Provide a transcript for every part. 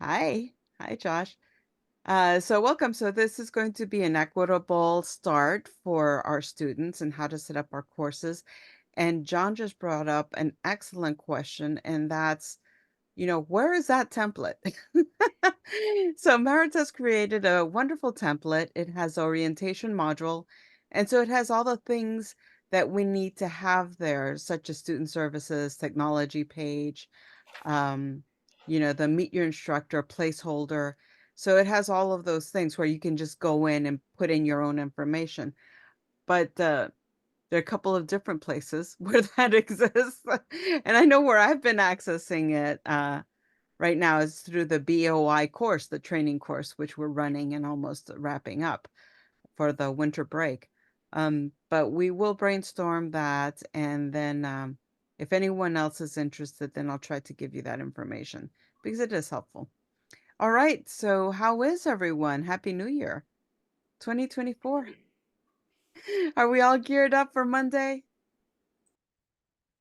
Hi. Hi, Josh. So welcome. So this is going to be an equitable start for our students and how to set up our courses. And John just brought up an excellent question, and that's, where is that template? So Merit has created a wonderful template. It has orientation module, and so it has all the things that we need to have there, such as student services, technology page, um, the meet your instructor placeholder. So it has all of those things where you can just go in and put in your own information. But there are a couple of different places where that exists. And I know where I've been accessing it right now is through the BOI course, the training course, which we're running and almost wrapping up for the winter break. But we will brainstorm that, and then if anyone else is interested, then I'll try to give you that information because it is helpful. All right, so how is everyone? Happy New Year, 2024. Are we all geared up for Monday?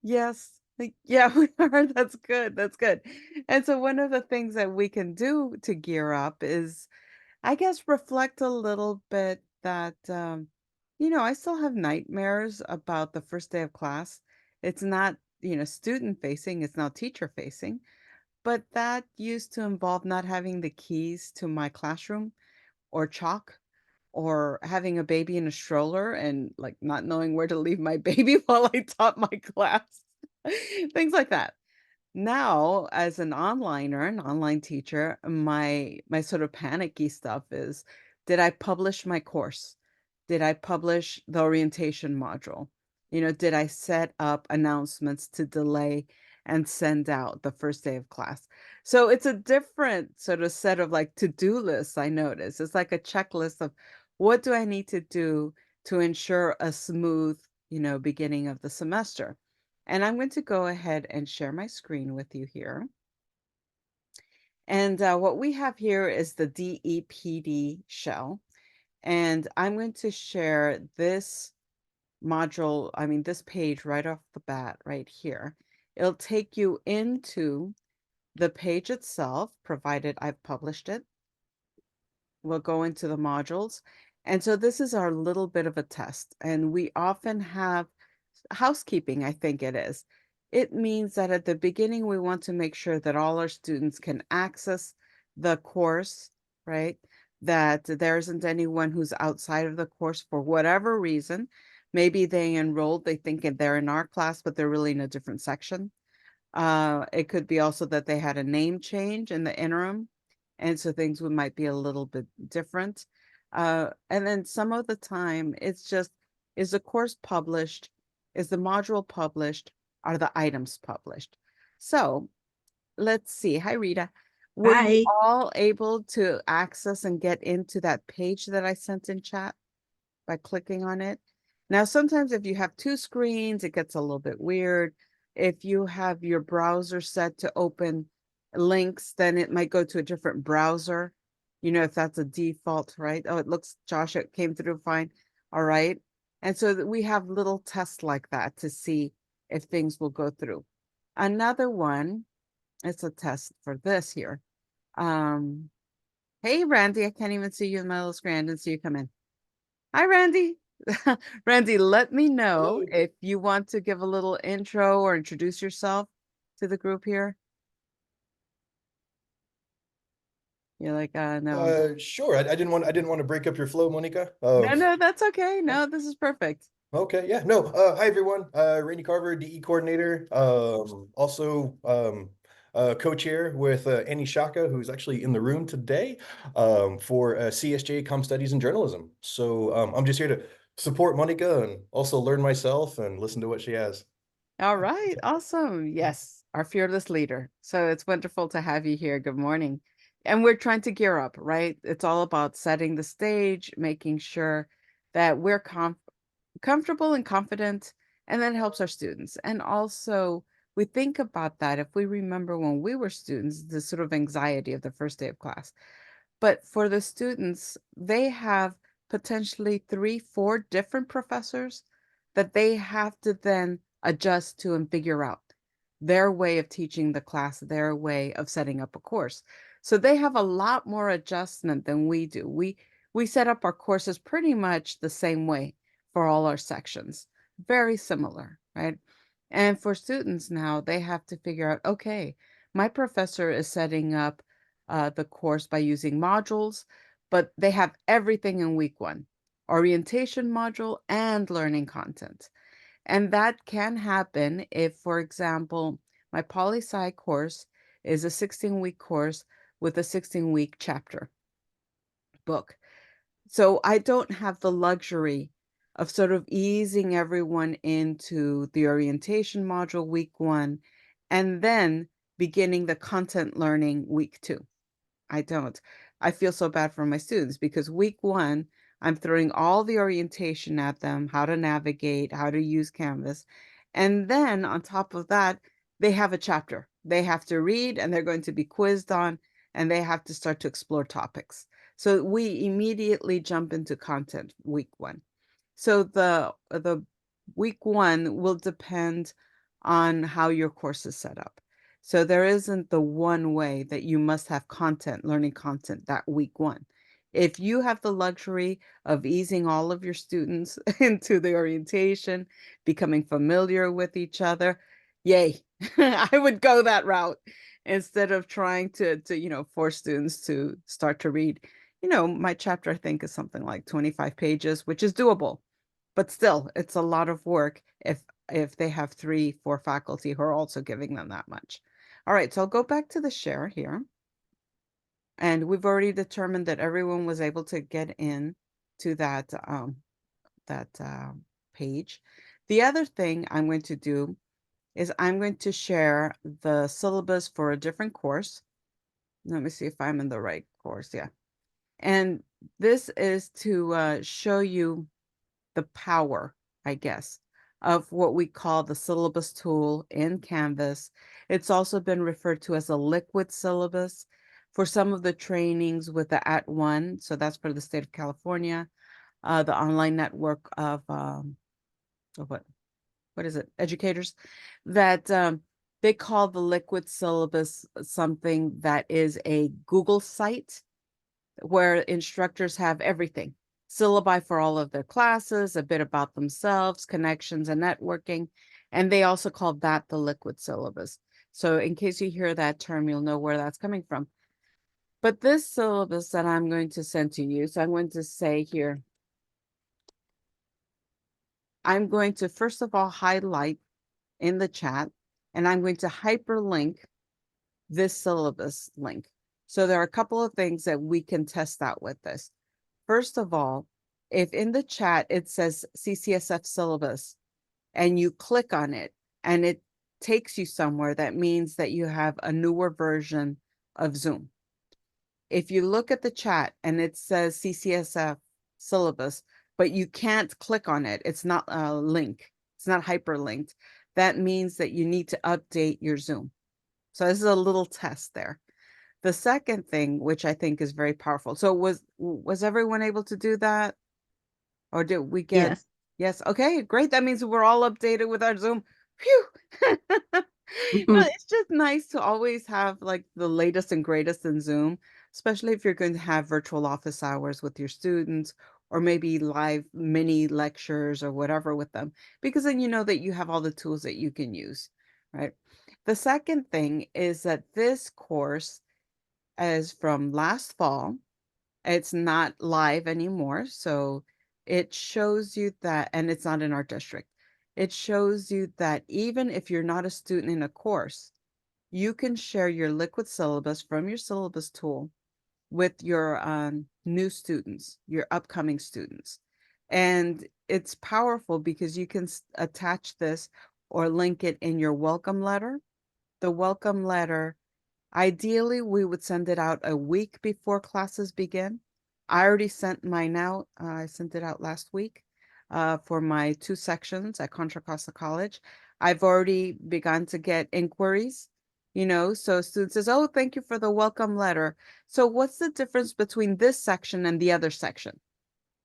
Yes. Yeah, we are. That's good. That's good. And so one of the things that we can do to gear up is I guess reflect a little bit that, I still have nightmares about the first day of class. It's not, student facing, it's now teacher facing, but that used to involve not having the keys to my classroom or chalk or having a baby in a stroller and like not knowing where to leave my baby while I taught my class. Things like that. Now, as an onliner, an online teacher, my sort of panicky stuff is, did I publish my course? Did I publish the orientation module? Did I set up announcements to delay and send out the first day of class? So it's a different sort of set of like to-do lists, I notice. It's like a checklist of what do I need to do to ensure a smooth, beginning of the semester. And I'm going to go ahead and share my screen with you here. And what we have here is the DEPD shell. And I'm going to share this this page right off the bat right here. It'll take you into the page itself, provided I've published it. We'll go into the modules. And so this is our little bit of a test. And we often have housekeeping, I think it is. It means that at the beginning, we want to make sure that all our students can access the course, right? That there isn't anyone who's outside of the course for whatever reason. Maybe they enrolled, they think they're in our class, but they're really in a different section. It could be also that they had a name change in the interim, and so things might be a little bit different. And then some of the time, it's just, is the course published? Is the module published? Are the items published? So let's see. Hi, Rita. Were you Hi. all able to access and get into that page that I sent in chat by clicking on it? Now, sometimes if you have two screens, it gets a little bit weird. If you have your browser set to open links, then it might go to a different browser, if that's a default, right? Oh, it looks, Josh, it came through fine. All right. And so we have little tests like that to see if things will go through. Another one, it's a test for this here. Um, hey, Randy, I can't even see you in my little screen. I didn't see you come in. Hi, Randy. Randy, let me know Hello. if you want to give a little intro or introduce yourself to the group here. You're like, no. Sure. I didn't want to break up your flow, Monica. No, no, that's okay. No, this is perfect. Okay. Yeah. No. Hi everyone. Randy Carver, DE coordinator. Also co-chair with Annie Shaka, who's actually in the room today, for CSJ Com Studies and Journalism. So I'm just here to support Monica and also learn myself and listen to what she has. All right, awesome. Yes, our fearless leader. So it's wonderful to have you here. Good morning. And we're trying to gear up, right? It's all about setting the stage, making sure that we're comfortable and confident, and that helps our students. And also, we think about that if we remember when we were students, the sort of anxiety of the first day of class. But for the students, they have potentially 3, 4 different professors that they have to then adjust to and figure out their way of teaching the class, their way of setting up a course. So they have a lot more adjustment than we do. We set up our courses pretty much the same way for all our sections. Very similar, right? And for students now, they have to figure out, okay, my professor is setting up the course by using modules, but they have everything in week one, orientation module and learning content. And that can happen if, for example, my poli-sci course is a 16-week course with a 16-week chapter book. So I don't have the luxury of sort of easing everyone into the orientation module week one and then beginning the content learning week two. I don't. I feel so bad for my students because week one, I'm throwing all the orientation at them, how to navigate, how to use Canvas. And then on top of that, they have a chapter they have to read and they're going to be quizzed on, and they have to start to explore topics. So we immediately jump into content week one. So the week one will depend on how your course is set up. So there isn't the one way that you must have content, learning content that week one. If you have the luxury of easing all of your students into the orientation, becoming familiar with each other, yay. I would go that route instead of trying to force students to start to read. My chapter I think is something like 25 pages, which is doable. But still, it's a lot of work if they have 3, 4 faculty who are also giving them that much. All right, so I'll go back to the share here. And we've already determined that everyone was able to get in to that page. The other thing I'm going to do is I'm going to share the syllabus for a different course. Let me see if I'm in the right course. Yeah. And this is to show you the power, I guess, of what we call the syllabus tool in Canvas. It's also been referred to as a liquid syllabus for some of the trainings with the At One. So that's for the state of California, the online network of what is it? Educators that they call the liquid syllabus something that is a Google site where instructors have everything, syllabi for all of their classes, a bit about themselves, connections and networking, and they also call that the liquid syllabus. So in case you hear that term, you'll know where that's coming from. But this syllabus that I'm going to send to you, so I'm going to say here, I'm going to first of all highlight in the chat, and I'm going to hyperlink this syllabus link. So there are a couple of things that we can test out with this. First of all, if in the chat it says CCSF syllabus and you click on it and it takes you somewhere, that means that you have a newer version of Zoom. If you look at the chat and it says CCSF syllabus, but you can't click on it, it's not a link, it's not hyperlinked, that means that you need to update your Zoom. So this is a little test there. The second thing, which I think is very powerful. So was everyone able to do that? Or did we get Yes. yes? Okay, great. That means we're all updated with our Zoom. Phew. Well, Mhm. it's just nice to always have like the latest and greatest in Zoom, especially if you're going to have virtual office hours with your students or maybe live mini lectures or whatever with them, because then you know that you have all the tools that you can use, right? The second thing is that this course is from last fall. It's not live anymore, so it shows you that, and it's not in our district. It shows you that even if you're not a student in a course, you can share your liquid syllabus from your syllabus tool with your new students, your upcoming students. And it's powerful because you can attach this or link it in your welcome letter. The welcome letter, ideally, we would send it out a week before classes begin. I already sent mine out. I sent it out last week for my 2 sections at Contra Costa College. I've already begun to get inquiries, so student says, oh, thank you for the welcome letter. So what's the difference between this section and the other section?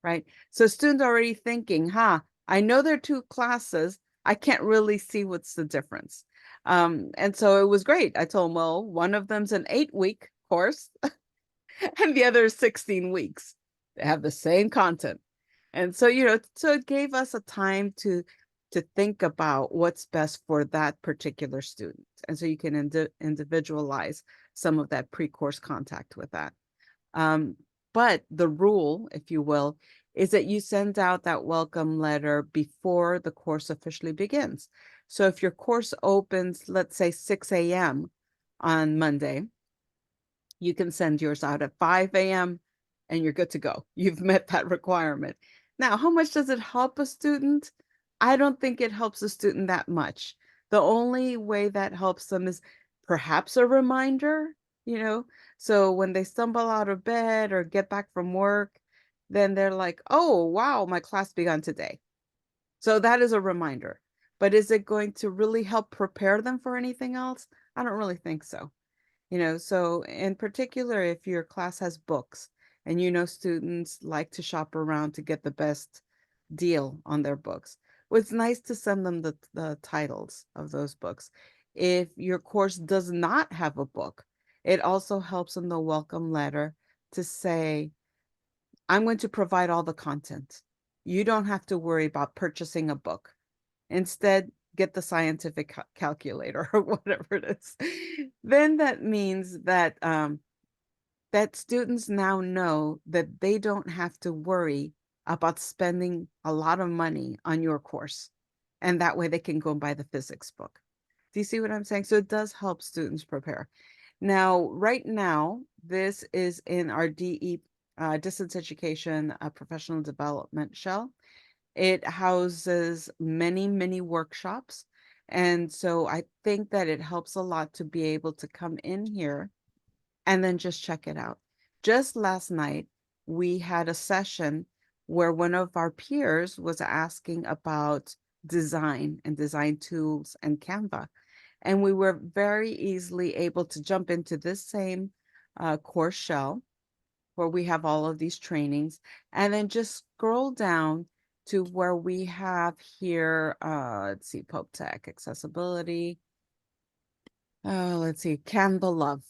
Right? So students are already thinking, I know there are 2 classes. I can't really see what's the difference. And so it was great. I told them, well, one of them's an 8-week course and the other 16 weeks. They have the same content. And so, so it gave us a time to think about what's best for that particular student. And so you can individualize some of that pre-course contact with that. Um, but the rule, if you will, is that you send out that welcome letter before the course officially begins. So if your course opens, let's say 6 a.m. on Monday, you can send yours out at 5 a.m. and you're good to go. You've met that requirement. Now, how much does it help a student? I don't think it helps a student that much. The only way that helps them is perhaps a reminder, you know? So when they stumble out of bed or get back from work, then they're like, oh, wow, my class began today. So that is a reminder. But is it going to really help prepare them for anything else? I don't really think so. So in particular, if your class has books and students like to shop around to get the best deal on their books, well, it's nice to send them the titles of those books. If your course does not have a book, it also helps in the welcome letter to say, I'm going to provide all the content. You don't have to worry about purchasing a book. Instead, get the scientific calculator or whatever it is. Then that means that students now know that they don't have to worry about spending a lot of money on your course. And that way they can go and buy the physics book. Do you see what I'm saying? So it does help students prepare. Now, right now, this is in our distance education professional development shell. It houses many, many workshops. And so I think that it helps a lot to be able to come in here and then just check it out. Just last night, we had a session where one of our peers was asking about design and design tools and Canva. And we were very easily able to jump into this same course shell where we have all of these trainings, and then just scroll down to where we have here, let's see, Pope Tech, accessibility. Let's see, Canva Love.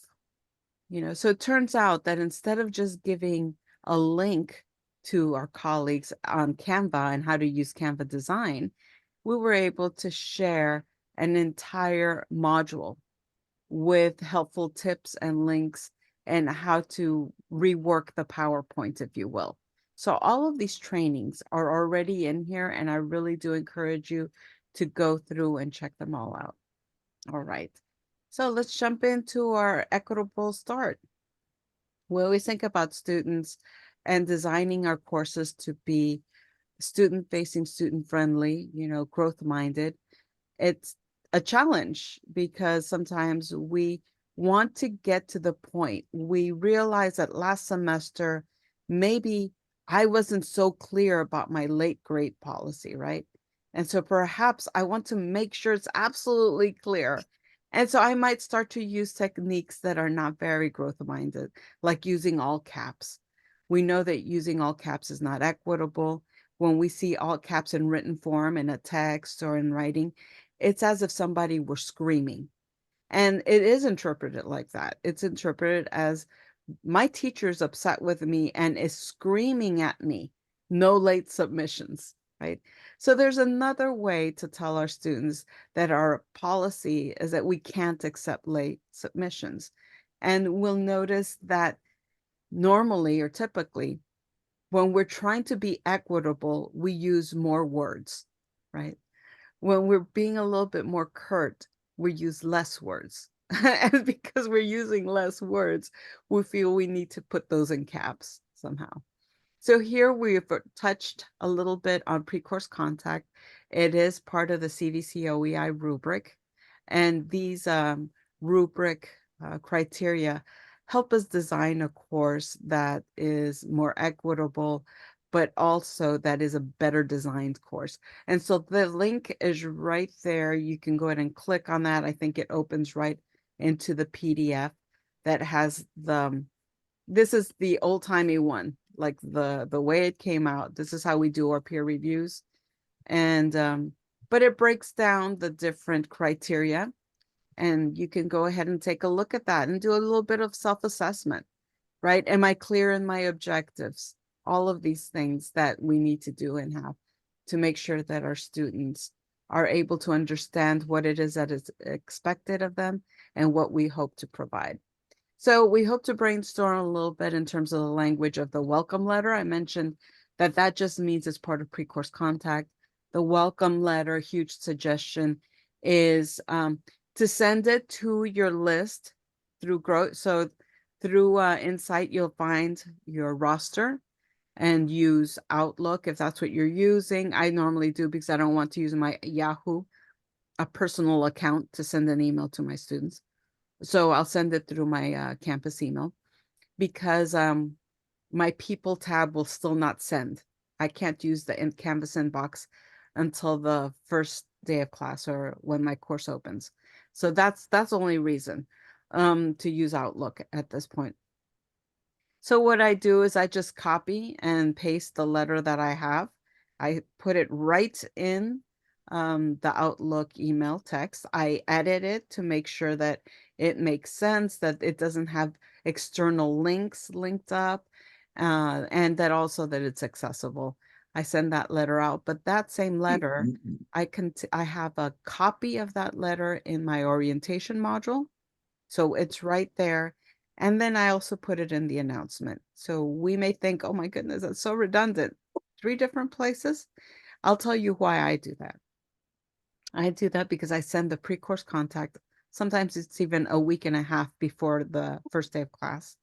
So it turns out that instead of just giving a link to our colleagues on Canva and how to use Canva design, we were able to share an entire module with helpful tips and links and how to rework the PowerPoint, if you will. So all of these trainings are already in here, and I really do encourage you to go through and check them all out. All right. So let's jump into our equitable start. We always think about students and designing our courses to be student facing, student friendly, growth minded. It's a challenge because sometimes we want to get to the point. We realize that last semester, maybe I wasn't so clear about my late grade policy, right? And so perhaps I want to make sure it's absolutely clear. And so I might start to use techniques that are not very growth minded, like using all caps. We know that using all caps is not equitable. When we see all caps in written form in a text or in writing, it's as if somebody were screaming. And it is interpreted like that. It's interpreted as my teacher's upset with me and is screaming at me, no late submissions, right? So there's another way to tell our students that our policy is that we can't accept late submissions. And we'll notice that normally or typically, when we're trying to be equitable, we use more words, right? When we're being a little bit more curt, we use less words. And because we're using less words, we feel we need to put those in caps somehow. So here we've touched a little bit on pre-course contact. It is part of the CVC OEI rubric. And these rubric criteria help us design a course that is more equitable, but also that is a better designed course. And so the link is right there. You can go ahead and click on that. I think it opens right into the PDF that has this is the old-timey one, like the way it came out. This is how we do our peer reviews. And but it breaks down the different criteria And you can go ahead and take a look at that and do a little bit of self-assessment, right? Am I clear in my objectives? All of these things that we need to do and have to make sure that our students are able to understand what it is that is expected of them and what we hope to provide. So we hope to brainstorm a little bit in terms of the language of the welcome letter. I mentioned that that just means it's part of pre-course contact. The welcome letter, huge suggestion, is to send it to your list through growth. So through Insight, you'll find your roster and use Outlook if that's what you're using. I normally do because I don't want to use my Yahoo, a personal account, to send an email to my students. So I'll send it through my campus email because my people tab will still not send. I can't use the Canvas inbox until the first day of class or when my course opens. So that's the only reason to use Outlook at this point. So what I do is I just copy and paste the letter that I have. I put it right in the Outlook email text. I edit it to make sure that it makes sense, that it doesn't have external links linked up, and that also that it's accessible. I send that letter out, but that same letter, I have a copy of that letter in my orientation module. So it's right there. And then I also put it in the announcement. So we may think, oh my goodness, that's so redundant. 3 different places. I'll tell you why I do that. I do that because I send the pre-course contact. Sometimes it's even a week and a half before the first day of class,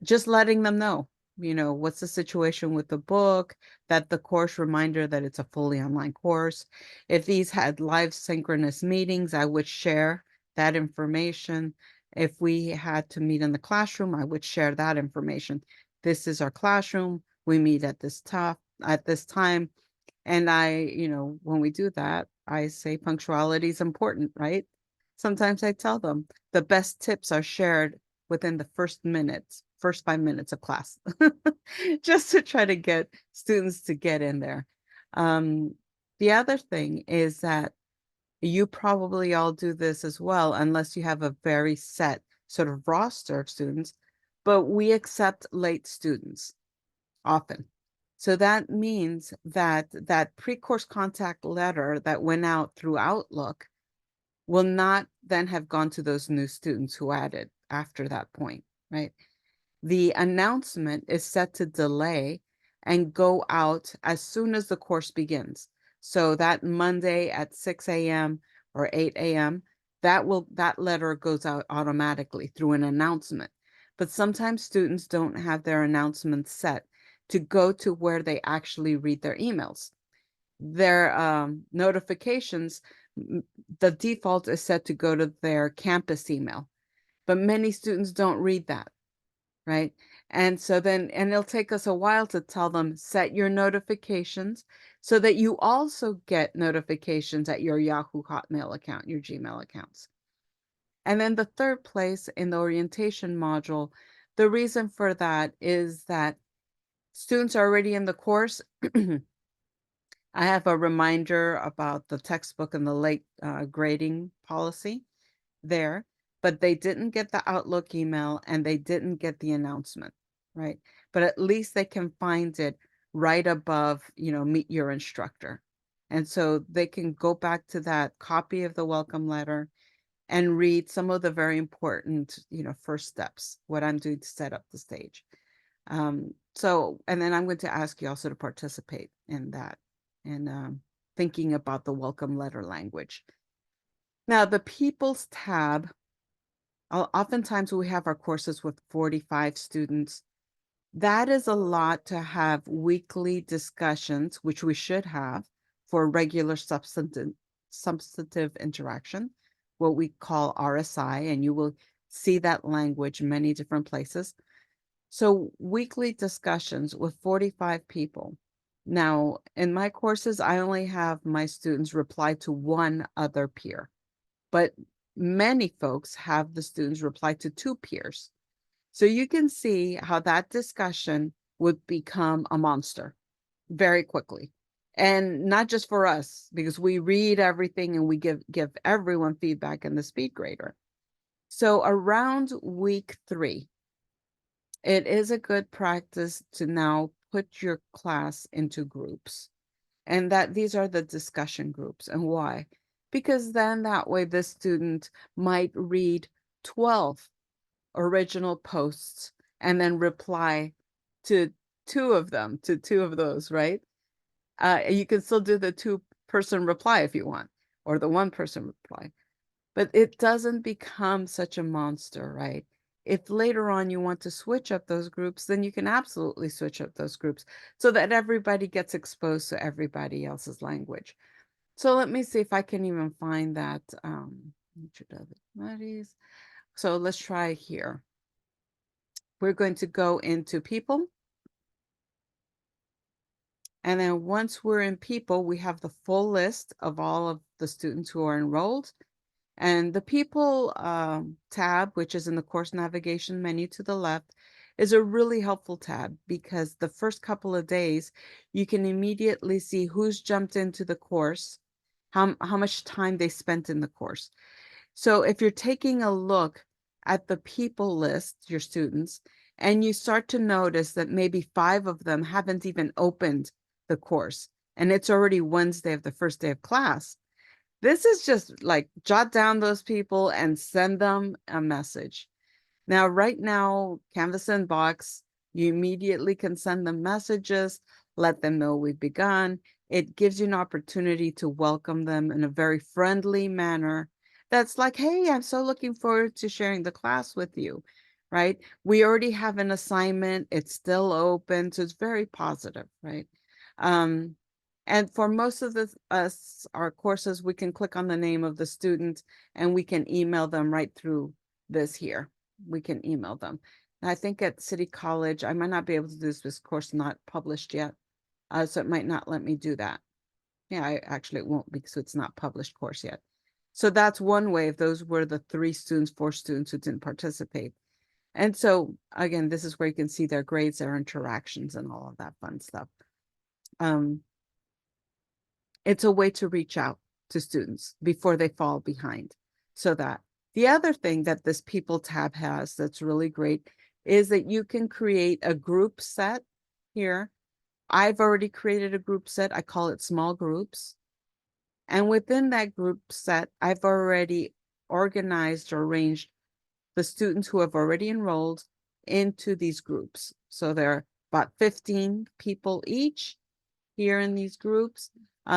just letting them know, what's the situation with the book, that the course reminder that it's a fully online course. If these had live synchronous meetings, I would share that information. If we had to meet in the classroom, I would share that information. This is our classroom. We meet at this time. And when we do that, I say punctuality is important, right? Sometimes I tell them the best tips are shared within the first 5 minutes of class, just to try to get students to get in there. Um, the other thing is that you probably all do this as well, unless you have a very set sort of roster of students, but we accept late students often. So that means that that pre-course contact letter that went out through Outlook will not then have gone to those new students who added after that point, right? The announcement is set to delay and go out as soon as the course begins. So that Monday at 6 a.m. or 8 a.m., that letter goes out automatically through an announcement. But sometimes students don't have their announcements set to go to where they actually read their emails. Their notifications, the default is set to go to their campus email, but many students don't read that, right? And so and it'll take us a while to tell them, set your notifications so that you also get notifications at your Yahoo Hotmail account, your Gmail accounts. And then the third place in the orientation module, the reason for that is that students are already in the course. I have a reminder about the textbook and the late grading policy there, but they didn't get the Outlook email and they didn't get the announcement, right? But at least they can find it right above, meet your instructor. And so they can go back to that copy of the welcome letter and read some of the very important, first steps, what I'm doing to set up the stage. And then I'm going to ask you also to participate in that and thinking about the welcome letter language. Now, the People's tab, oftentimes we have our courses with 45 students. That is a lot to have weekly discussions, which we should have for regular substantive interaction, what we call RSI, and you will see that language many different places. So weekly discussions with 45 people. Now, in my courses, I only have my students reply to one other peer, but many folks have the students reply to 2 peers. So you can see how that discussion would become a monster very quickly. And not just for us, because we read everything and we give everyone feedback in the speed grader. So around week 3, it is a good practice to now put your class into groups. And that these are the discussion groups. And why? Because then that way the student might read 12 original posts and then reply to two of those, right? You can still do the two-person reply if you want, or the one-person reply, but it doesn't become such a monster, right? If later on you want to switch up those groups, then you can absolutely switch up those groups so that everybody gets exposed to everybody else's language. So let me see if I can even find that. So let's try here. We're going to go into people. And then once we're in people, we have the full list of all of the students who are enrolled. And the people tab, which is in the course navigation menu to the left, is a really helpful tab because the first couple of days, you can immediately see who's jumped into the course, how much time they spent in the course. So if you're taking a look at the people list, your students, and you start to notice that maybe 5 of them haven't even opened the course, and it's already Wednesday of the first day of class, this is just like jot down those people and send them a message. Now, right now, Canvas Inbox, you immediately can send them messages, let them know we've begun. It gives you an opportunity to welcome them in a very friendly manner. That's like, hey, I'm so looking forward to sharing the class with you, right? We already have an assignment. It's still open, so it's very positive, right? Um, and for most of our courses, we can click on the name of the student and we can email them right through this here. We can email them. And I think at City College, I might not be able to do this course not published yet. So it might not let me do that. Yeah, actually it won't because it's not published course yet. So that's one way if those were the 3 students, 4 students who didn't participate. And so again, this is where you can see their grades, their interactions, and all of that fun stuff. It's a way to reach out to students before they fall behind. So that the other thing that this people tab has that's really great is that you can create a group set here. I've already created a group set. I call it small groups. And within that group set, I've already organized or arranged the students who have already enrolled into these groups. So there are about 15 people each here in these groups.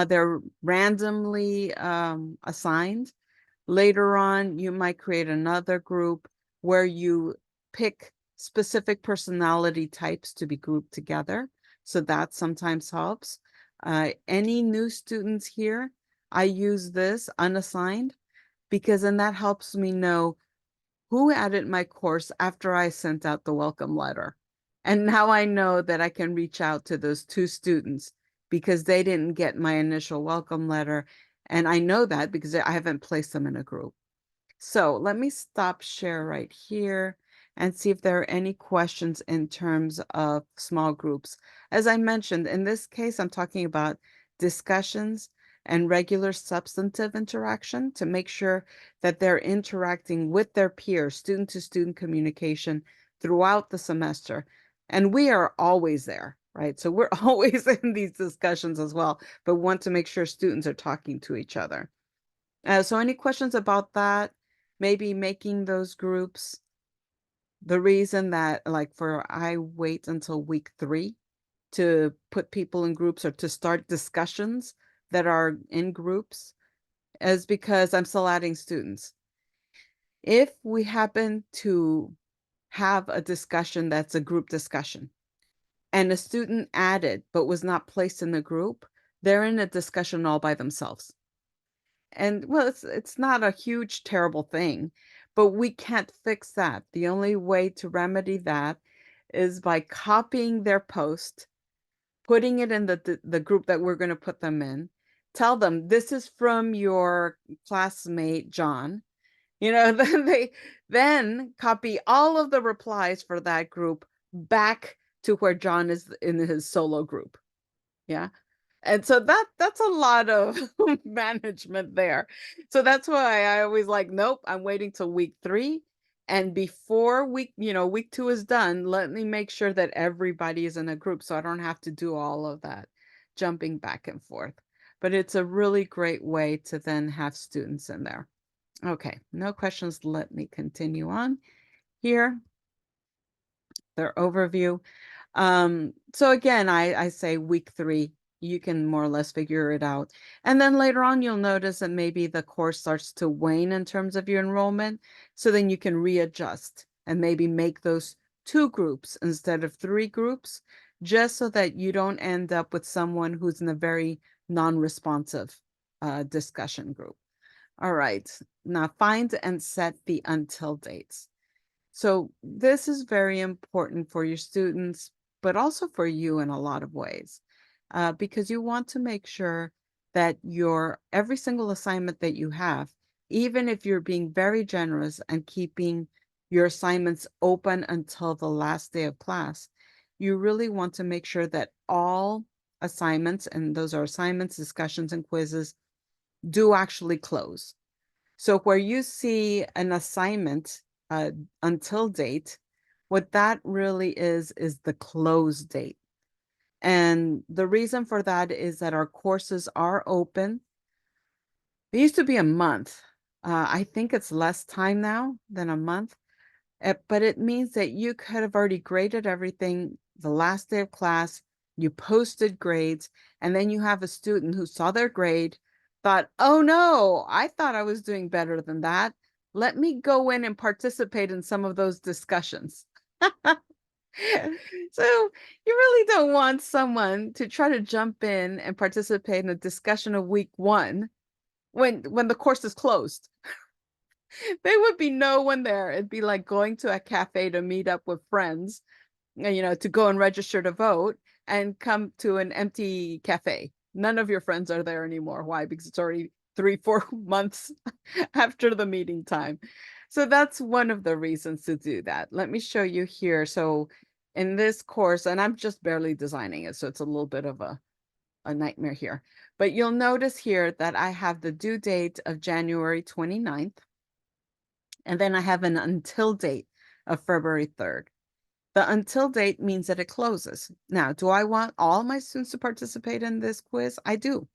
They're randomly assigned. Later on, you might create another group where you pick specific personality types to be grouped together. So that sometimes helps. Any new students here, I use this unassigned because then that helps me know who added my course after I sent out the welcome letter. And now I know that I can reach out to those 2 students because they didn't get my initial welcome letter. And I know that because I haven't placed them in a group. So let me stop share right here and see if there are any questions in terms of small groups. As I mentioned, in this case, I'm talking about discussions and regular substantive interaction to make sure that they're interacting with their peers, student-to-student communication throughout the semester. And we are always there, right? So we're always in these discussions as well, but want to make sure students are talking to each other. So any questions about that? Maybe making those groups. The reason that like I wait until week 3 to put people in groups or to start discussions that are in groups is because I'm still adding students. If we happen to have a discussion that's a group discussion and a student added but was not placed in the group, they're in a discussion all by themselves. And well, it's not a huge, terrible thing, but we can't fix that. The only way to remedy that is by copying their post, putting it in the group that we're going to put them in. Tell them this is from your classmate John. Then copy all of the replies for that group back to where John is in his solo group. Yeah. And so that's a lot of management there. So that's why I always like, nope, I'm waiting till week 3. And before week 2 is done, let me make sure that everybody is in a group so I don't have to do all of that jumping back and forth. But it's a really great way to then have students in there. Okay, no questions. Let me continue on here. Their overview. So again, I say week 3, you can more or less figure it out. And then later on, you'll notice that maybe the course starts to wane in terms of your enrollment. So then you can readjust and maybe make those 2 groups instead of 3 groups, just so that you don't end up with someone who's in a very non-responsive discussion group. All right. Now find and set the until dates. So this is very important for your students, but also for you in a lot of ways, because you want to make sure that your every single assignment that you have, even if you're being very generous and keeping your assignments open until the last day of class, you really want to make sure that all assignments, and those are assignments, discussions, and quizzes, do actually close. So where you see an assignment uh, until date, what that really is the close date. And the reason for that is that our courses are open. It used to be a month. I think it's less time now than a month. But it means that you could have already graded everything the last day of class, you posted grades, and then you have a student who saw their grade, thought, "Oh no, I thought I was doing better than that. Let me go in and participate in some of those discussions." So you really don't want someone to try to jump in and participate in a discussion of week 1 when the course is closed. There would be no one there. It'd be like going to a cafe to meet up with friends, to go and register to vote and come to an empty cafe. None of your friends are there anymore. Why? Because it's already 3, 4 months after the meeting time. So that's one of the reasons to do that. Let me show you here. So in this course, and I'm just barely designing it, so it's a little bit of a nightmare here. But you'll notice here that I have the due date of January 29th. And then I have an until date of February 3rd. The until date means that it closes. Now, do I want all my students to participate in this quiz? I do.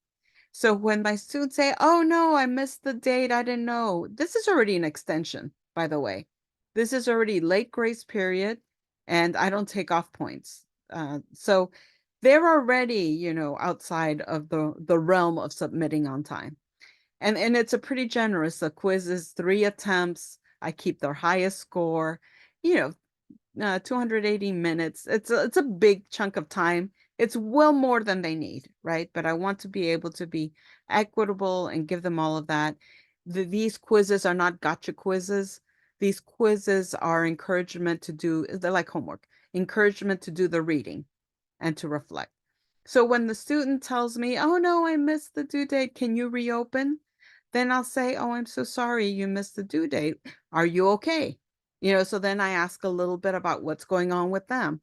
So when my students say, "Oh no, I missed the date, I didn't know," this is already an extension, by the way. This is already late grace period, and I don't take off points. So they're already, outside of the realm of submitting on time. And it's a pretty generous. The quiz is 3 attempts. I keep their highest score, you know, 280 minutes. It's a big chunk of time. It's well more than they need, right? But I want to be able to be equitable and give them all of that. These quizzes are not gotcha quizzes. These quizzes are encouragement to do, they're like homework, encouragement to do the reading and to reflect. So when the student tells me, "Oh no, I missed the due date, can you reopen?" Then I'll say, "Oh, I'm so sorry you missed the due date. Are you okay?" So then I ask a little bit about what's going on with them.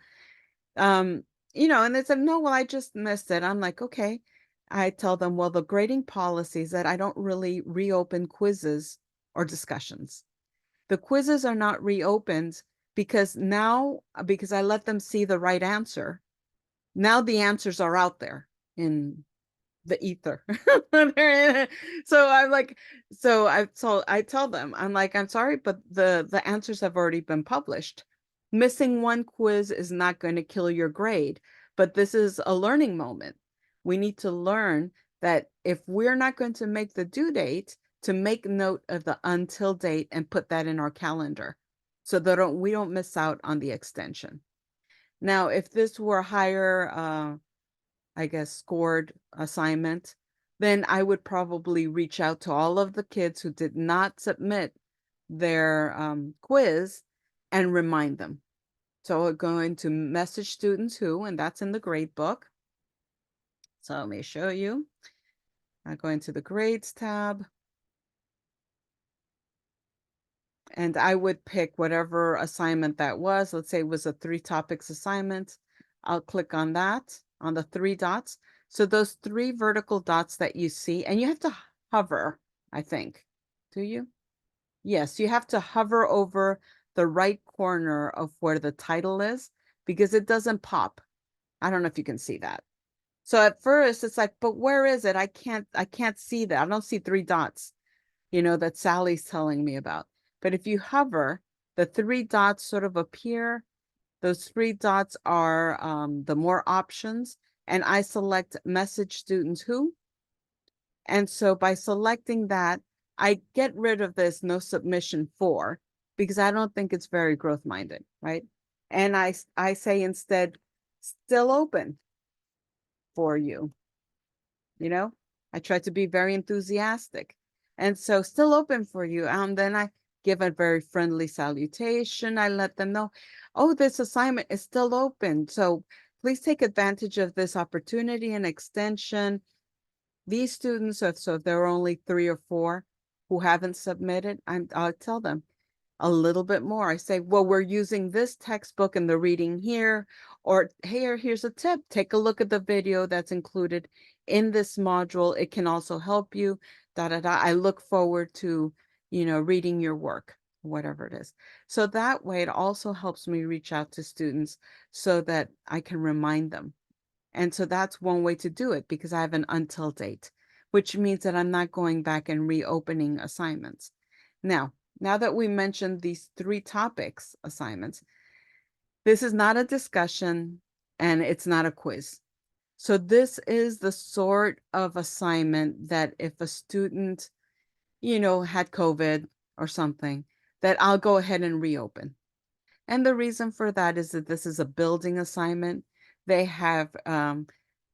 Um, and they said, "No, well, I just missed it." I'm like, "Okay." I tell them, "Well, the grading policy is that I don't really reopen quizzes or discussions. The quizzes are not reopened because I let them see the right answer. Now the answers are out there in the ether." So I'm like, I tell them, I'm like, "I'm sorry, but the answers have already been published. Missing one quiz is not going to kill your grade, but this is a learning moment. We need to learn that if we're not going to make the due date, to make note of the until date and put that in our calendar so that we don't miss out on the extension." Now, if this were a higher, I guess, scored assignment, then I would probably reach out to all of the kids who did not submit their quiz and remind them. So I'm going to message students who, and that's in the grade book. So let me show you. I go into the grades tab, and I would pick whatever assignment that was. Let's say it was a 3 topics assignment. I'll click on that, on the 3 dots. So those 3 vertical dots that you see, and you have to hover, I think. Do you? Yes, you have to hover over the right corner of where the title is because it doesn't pop. I don't know if you can see that. So at first it's like, but where is it? I can't see that. I don't see 3 dots, that Sally's telling me about. But if you hover, the 3 dots sort of appear. Those 3 dots are the more options, and I select message students who. And so by selecting that, I get rid of this no submission for because I don't think it's very growth minded, right? And I say instead, still open for you. You know, I try to be very enthusiastic. And so still open for you. And then I give a very friendly salutation. I let them know, oh, this assignment is still open. So please take advantage of this opportunity and extension. These students, so if there are only 3 or 4 who haven't submitted, I'll tell them, a little bit more. I say, well, we're using this textbook and the reading here, or here's a tip. Take a look at the video that's included in this module. It can also help you. Da da da. I look forward to, reading your work, whatever it is. So that way, it also helps me reach out to students so that I can remind them. And so that's one way to do it because I have an until date, which means that I'm not going back and reopening assignments. Now that we mentioned these 3 topics assignments, this is not a discussion and it's not a quiz. So this is the sort of assignment that if a student, had COVID or something, that I'll go ahead and reopen. And the reason for that is that this is a building assignment. They have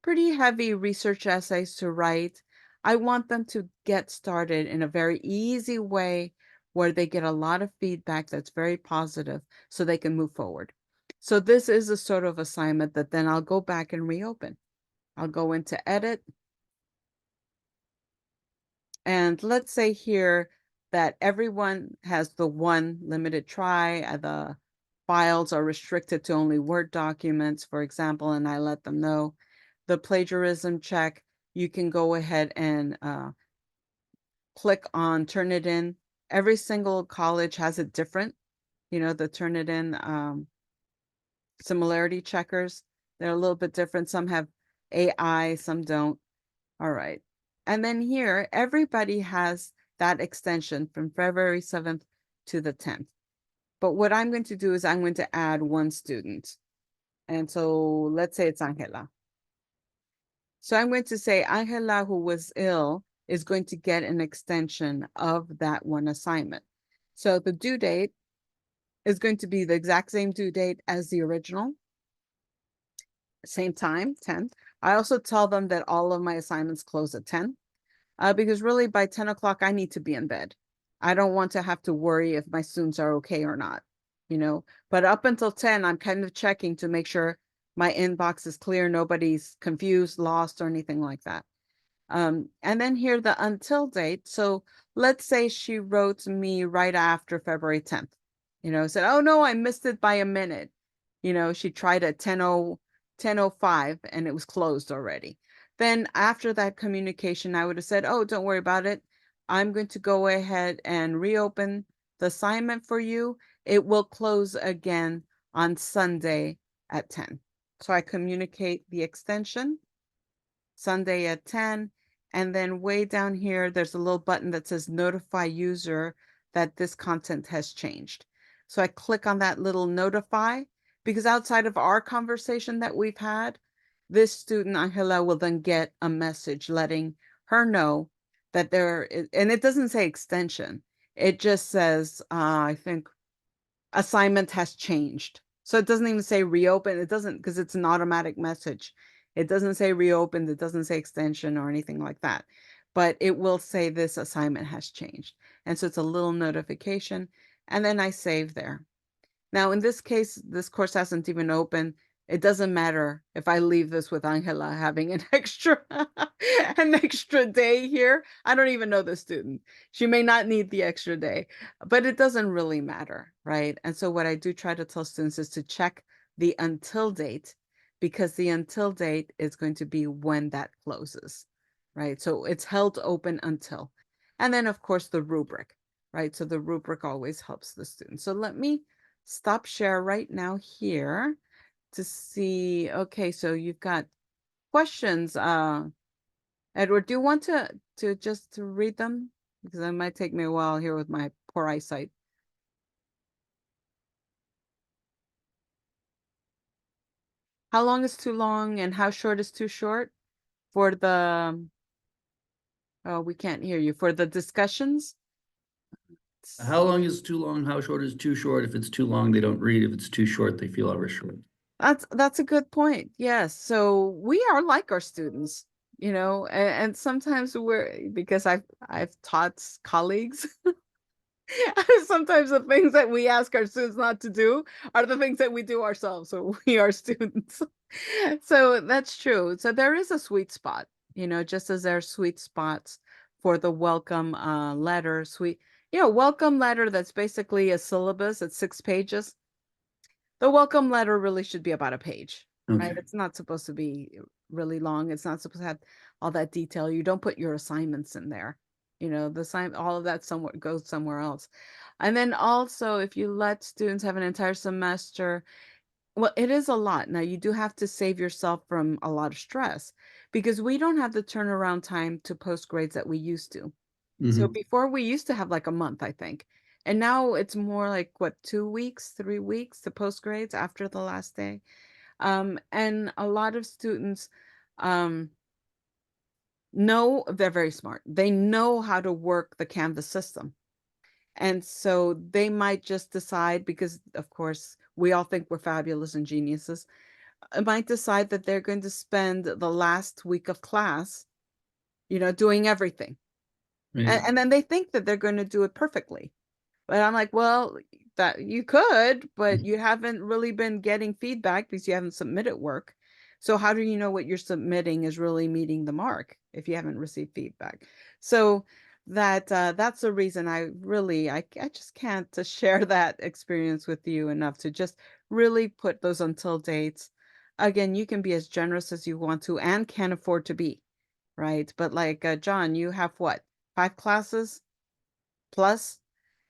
pretty heavy research essays to write. I want them to get started in a very easy way where they get a lot of feedback that's very positive so they can move forward. So this is a sort of assignment that then I'll go back and reopen. I'll go into edit. And let's say here that everyone has the one limited try. The files are restricted to only Word documents, for example, and I let them know. The plagiarism check, you can go ahead and click on Turnitin. Every single college has it different, the Turnitin similarity checkers. They're a little bit different. Some have AI, some don't. All right. And then here, everybody has that extension from February 7th to the 10th. But what I'm going to do is I'm going to add 1 student. And so let's say it's Angela. So I'm going to say Angela, who was ill, is going to get an extension of that 1 assignment. So the due date is going to be the exact same due date as the original. Same time, 10th. I also tell them that all of my assignments close at 10. Because really by 10 o'clock, I need to be in bed. I don't want to have to worry if my students are okay or not, but up until 10, I'm kind of checking to make sure my inbox is clear. Nobody's confused, lost, or anything like that. And then here the until date. So let's say she wrote me right after February 10th, said, oh no, I missed it by a minute. She tried at 10:05 and it was closed already. Then after that communication, I would have said, oh, don't worry about it. I'm going to go ahead and reopen the assignment for you. It will close again on Sunday at 10. So I communicate the extension Sunday at 10. And then way down here, there's a little button that says notify user that this content has changed. So I click on that little notify because outside of our conversation that we've had, this student, Angela, will then get a message letting her know that there is, and it doesn't say extension. It just says, I think assignment has changed. So it doesn't even say reopen. It doesn't because it's an automatic message. It doesn't say reopened. It doesn't say extension or anything like that. But it will say this assignment has changed. And so it's a little notification. And then I save there. Now, in this case, this course hasn't even opened. It doesn't matter if I leave this with Angela having an extra an extra day here. I don't even know the student. She may not need the extra day, but it doesn't really matter, right? And so what I do try to tell students is to check the until date because the until date is going to be when that closes, right? So it's held open until. And then, of course, the rubric, right? So the rubric always helps the student. So let me stop share right now here to see. Okay, so you've got questions. Edward, do you want to just to read them? Because it might take me a while here with my poor eyesight. How long is too long and how short is too short for the, oh, we can't hear you, for the discussions? How long is too long? How short is too short? If it's too long, they don't read. If it's too short, they feel overshort. That's a good point. Yes. So we are like our students, and sometimes because I've taught colleagues. Sometimes the things that we ask our students not to do are the things that we do ourselves. So we are students. So that's true. So there is a sweet spot, just as there are sweet spots for the welcome letter, welcome letter that's basically a syllabus at 6 pages. The welcome letter really should be about a page, right? Okay. It's not supposed to be really long. It's not supposed to have all that detail. You don't put your assignments in there. All of that somewhere goes somewhere else. And then also, if you let students have an entire semester, well, it is a lot. Now, you do have to save yourself from a lot of stress because we don't have the turnaround time to post grades that we used to. So Hmm. before we used to have like a month, I think. And now it's more like what, 2 weeks, 3 weeks to post grades after the last day. And a lot of students um, know they're very smart. They know how to work the Canvas system. And so they might just decide, because of course we all think we're fabulous and geniuses, might decide that they're going to spend the last week of class, doing everything. Right. And then they think that they're going to do it perfectly. But I'm like, well, that you could, but you haven't really been getting feedback because you haven't submitted work. So how do you know what you're submitting is really meeting the mark if you haven't received feedback? So that's the reason I just can't to share that experience with you enough to just really put those until dates. Again, you can be as generous as you want to and can afford to be, right? But like John, you have what, 5 classes plus?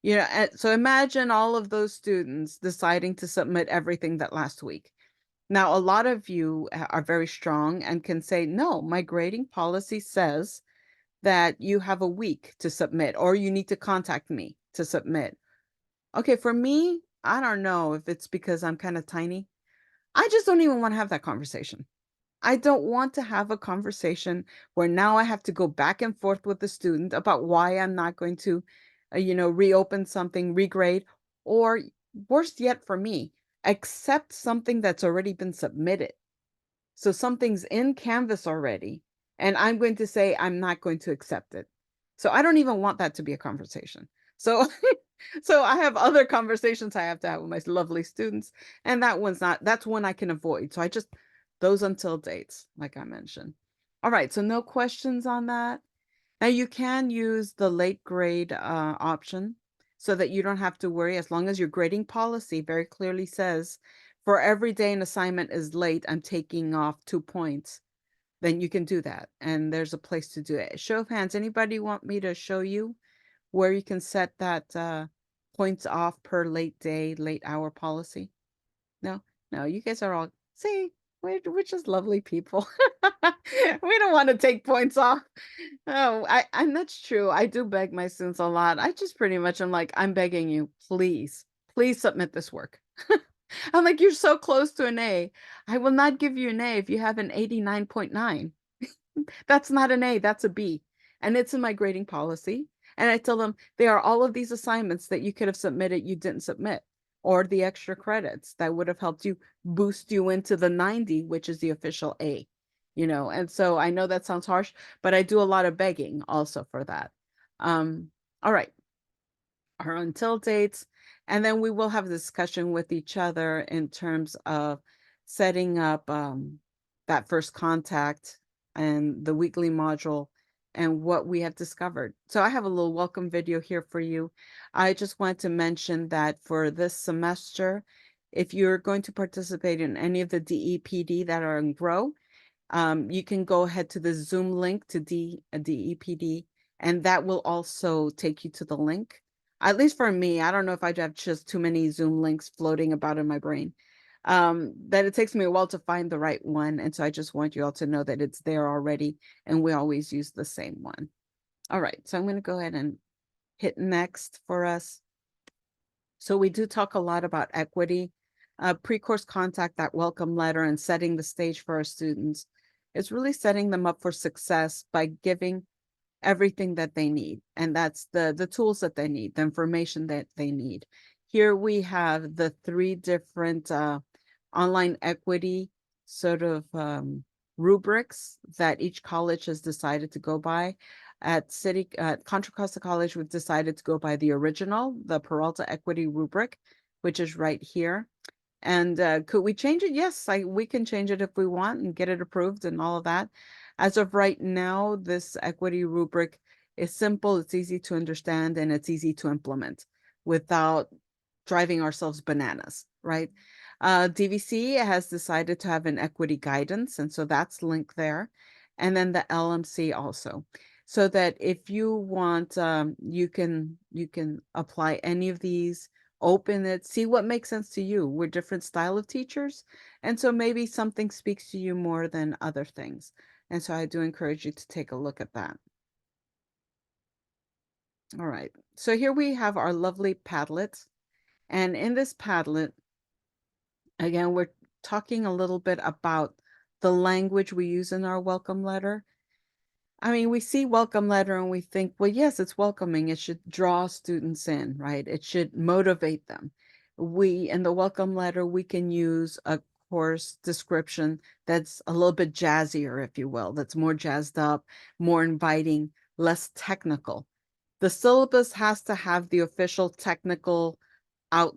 And so imagine all of those students deciding to submit everything that last week. Now, a lot of you are very strong and can say, no, my grading policy says that you have a week to submit, or you need to contact me to submit. Okay, for me, I don't know if it's because I'm kind of tiny. I just don't even want to have that conversation. I don't want to have a conversation where now I have to go back and forth with the student about why I'm not going to, reopen something, regrade, or worse yet for me, accept something that's already been submitted. So something's in Canvas already, and I'm going to say I'm not going to accept it. So I don't even want that to be a conversation. So so I have other conversations I have to have with my lovely students, and that's one I can avoid. So I just those until dates, like I mentioned. All right, so no questions on that. Now you can use the late grade option so that you don't have to worry, as long as your grading policy very clearly says for every day an assignment is late, I'm taking off 2 points, then you can do that. And there's a place to do it. Show of hands, anybody want me to show you where you can set that points off per late day, late hour policy? No, no, you guys are all, see, we're just lovely people. We don't want to take points off. Oh, and that's true. I do beg my students a lot. I just pretty much am like, I'm begging you, please, please submit this work. I'm like, you're so close to an A. I will not give you an A if you have an 89.9. That's not an A, that's a B. And it's in my grading policy. And I tell them there are all of these assignments that you could have submitted, you didn't submit, or the extra credits that would have helped you boost you into the 90, which is the official A. And so I know that sounds harsh, but I do a lot of begging also for that. All right, our until dates, and then we will have a discussion with each other in terms of setting up that first contact and the weekly module and what we have discovered. So I have a little welcome video here for you. I just want to mention that for this semester, if you're going to participate in any of the DEPD that are in Grow, you can go ahead to the Zoom link to DEPD, and that will also take you to the link. At least for me, I don't know if I have just too many Zoom links floating about in my brain. That it takes me a while to find the right one. And so I just want you all to know that it's there already, and we always use the same one. All right, so I'm going to go ahead and hit next for us. So we do talk a lot about equity, pre-course contact, that welcome letter, and setting the stage for our students. It's really setting them up for success by giving everything that they need. And that's the tools that they need, the information that they need. Here we have the 3 different online equity sort of rubrics that each college has decided to go by. At Contra Costa College, we've decided to go by the original, the Peralta Equity Rubric, which is right here. And could we change it? Yes, we can change it if we want and get it approved and all of that. As of right now, this equity rubric is simple, it's easy to understand, and it's easy to implement without driving ourselves bananas, right? DVC has decided to have an equity guidance, and so that's linked there. And then the LMC also, so that if you want, you can apply any of these, open it, see what makes sense to you. We're different style of teachers, and so maybe something speaks to you more than other things. And so I do encourage you to take a look at that. All right, so here we have our lovely Padlet. And in this Padlet, again, we're talking a little bit about the language we use in our welcome letter. I mean, we see welcome letter and we think, well, yes, it's welcoming. It should draw students in, right? It should motivate them. In the welcome letter, we can use a course description that's a little bit jazzier, if you will, that's more jazzed up, more inviting, less technical. The syllabus has to have the official technical out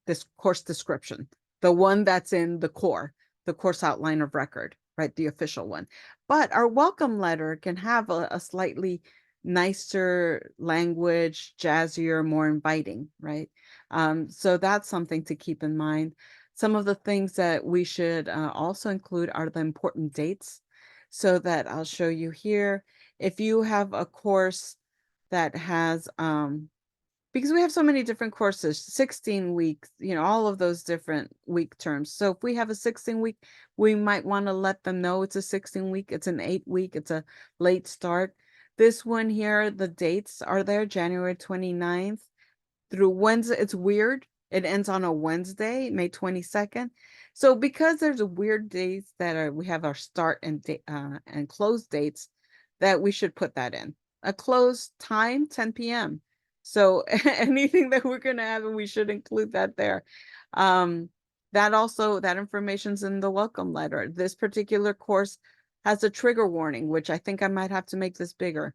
this course description, the one that's in the course outline of record, right? The official one. But our welcome letter can have a slightly nicer language, jazzier, more inviting, right? So that's something to keep in mind. Some of the things that we should also include are the important dates, so that I'll show you here. If you have a course that has because we have so many different courses, 16 weeks, all of those different week terms. So if we have a 16-week, we might want to let them know it's a 16-week, it's an 8-week, it's a late start. This one here, the dates are there, January 29th through Wednesday. It's weird. It ends on a Wednesday, May 22nd. So because there's weird dates we have our start and close dates, that we should put that in. A close time, 10 p.m. So anything that we're going to have, we should include that there. That information's in the welcome letter. This particular course has a trigger warning, which I think I might have to make this bigger.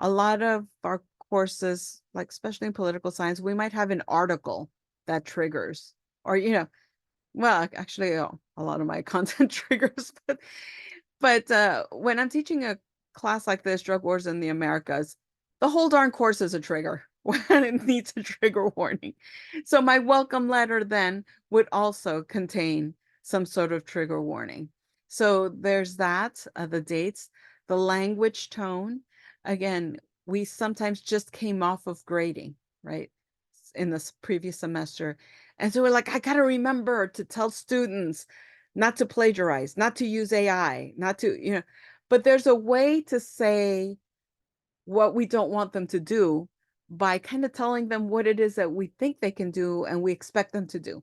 A lot of our courses, like especially in political science, we might have an article that triggers, or well, actually, a lot of my content triggers, but when I'm teaching a class like this, Drug Wars in the Americas, the whole darn course is a trigger when it needs a trigger warning. So my welcome letter then would also contain some sort of trigger warning. So there's that, the dates, the language tone. Again, we sometimes just came off of grading, right? In this previous semester. And so we're like, I got to remember to tell students not to plagiarize, not to use AI, not to, but there's a way to say what we don't want them to do by kind of telling them what it is that we think they can do and we expect them to do.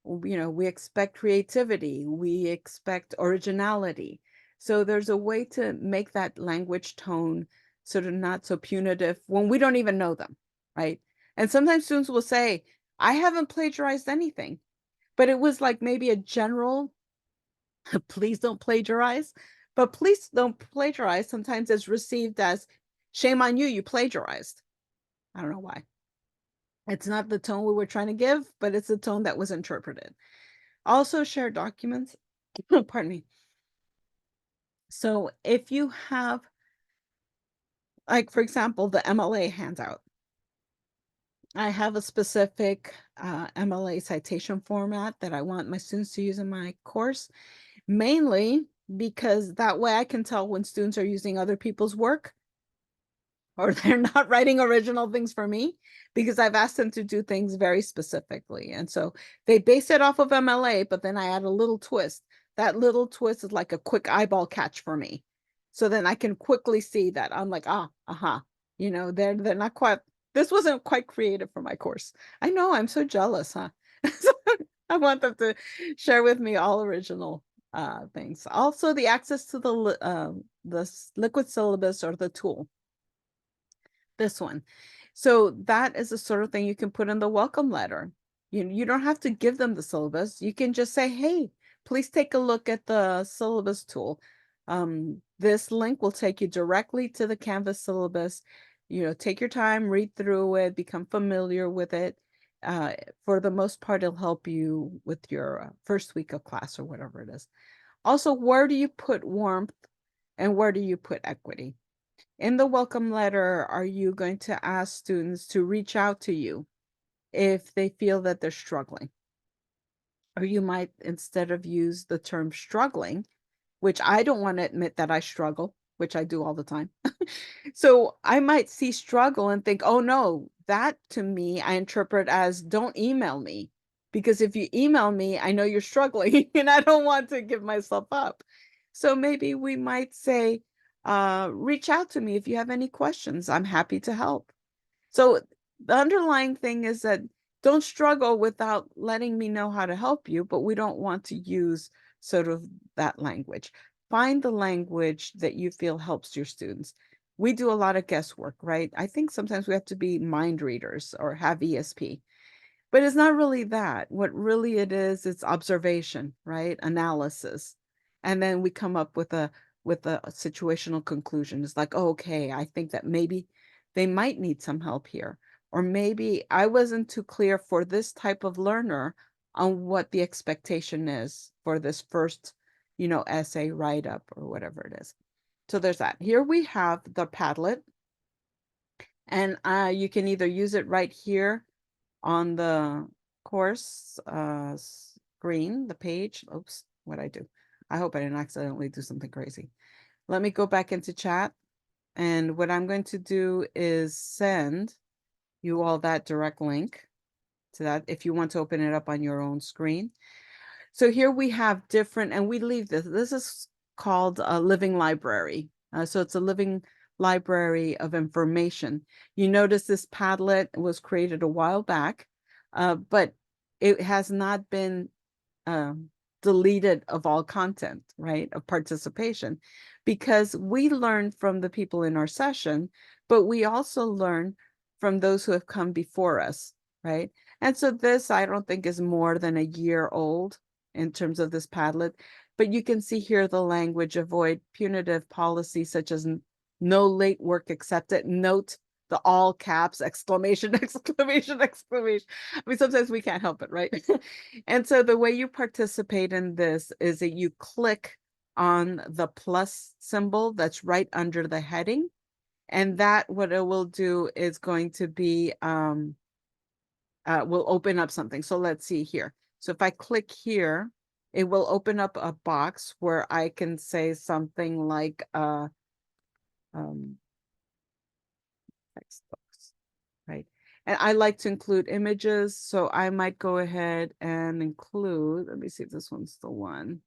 We expect creativity, we expect originality. So there's a way to make that language tone sort of not so punitive when we don't even know them, right? And sometimes students will say, I haven't plagiarized anything, but it was like maybe a general, please don't plagiarize. But please don't plagiarize sometimes is received as, shame on you, you plagiarized. I don't know why. It's not the tone we were trying to give, but it's the tone that was interpreted. Also share documents. Pardon me. So if you have, like, for example, the MLA handout, I have a specific MLA citation format that I want my students to use in my course, mainly because that way I can tell when students are using other people's work or they're not writing original things for me, because I've asked them to do things very specifically. And so they base it off of MLA, but then I add a little twist. That little twist is like a quick eyeball catch for me. So then I can quickly see that I'm like, they're not quite, this wasn't quite creative for my course. I know, I'm so jealous, huh? I want them to share with me all original things. Also, the access to the liquid syllabus or the tool, this one. So that is the sort of thing you can put in the welcome letter. You don't have to give them the syllabus. You can just say, hey, please take a look at the syllabus tool. This link will take you directly to the Canvas syllabus. Take your time, read through it, become familiar with it. For the most part, it'll help you with your first week of class or whatever it is. Also, where do you put warmth and where do you put equity? In the welcome letter, are you going to ask students to reach out to you if they feel that they're struggling? Or you might, instead of use the term struggling, which I don't want to admit that I struggle, which I do all the time. So I might see struggle and think, oh no, that to me, I interpret as don't email me. Because if you email me, I know you're struggling and I don't want to give myself up. So maybe we might say, reach out to me if you have any questions. I'm happy to help. So the underlying thing is that don't struggle without letting me know how to help you, but we don't want to use sort of that language. Find the language that you feel helps your students. We do a lot of guesswork, right? I think sometimes we have to be mind readers or have ESP, but it's not really that. What really it is, it's observation, right? Analysis. And then we come up with a situational conclusion. It's like, oh, okay, I think that maybe they might need some help here. Or maybe I wasn't too clear for this type of learner on what the expectation is for this first, essay write-up or whatever it is. So there's that. Here we have the Padlet. And you can either use it right here on the course screen, the page. Oops, what'd I do? I hope I didn't accidentally do something crazy. Let me go back into chat. And what I'm going to do is send you all that direct link to that if you want to open it up on your own screen. So here we have different, and we leave this. This is called a living library. So it's a living library of information. You notice this Padlet was created a while back, but it has not been deleted of all content, right, of participation, because we learn from the people in our session, but we also learn from those who have come before us, right? And so this, I don't think, is more than a year old in terms of this Padlet, but you can see here the language: avoid punitive policies such as no late work accepted. Note the all caps, exclamation, exclamation, exclamation. I mean, sometimes we can't help it, right? And so the way you participate in this is that you click on the plus symbol that's right under the heading. And that, what it will do is going to be, will open up something. So let's see here. So if I click here, it will open up a box where I can say something like, textbooks, right? And I like to include images, so I might go ahead and include, let me see if this one's the one.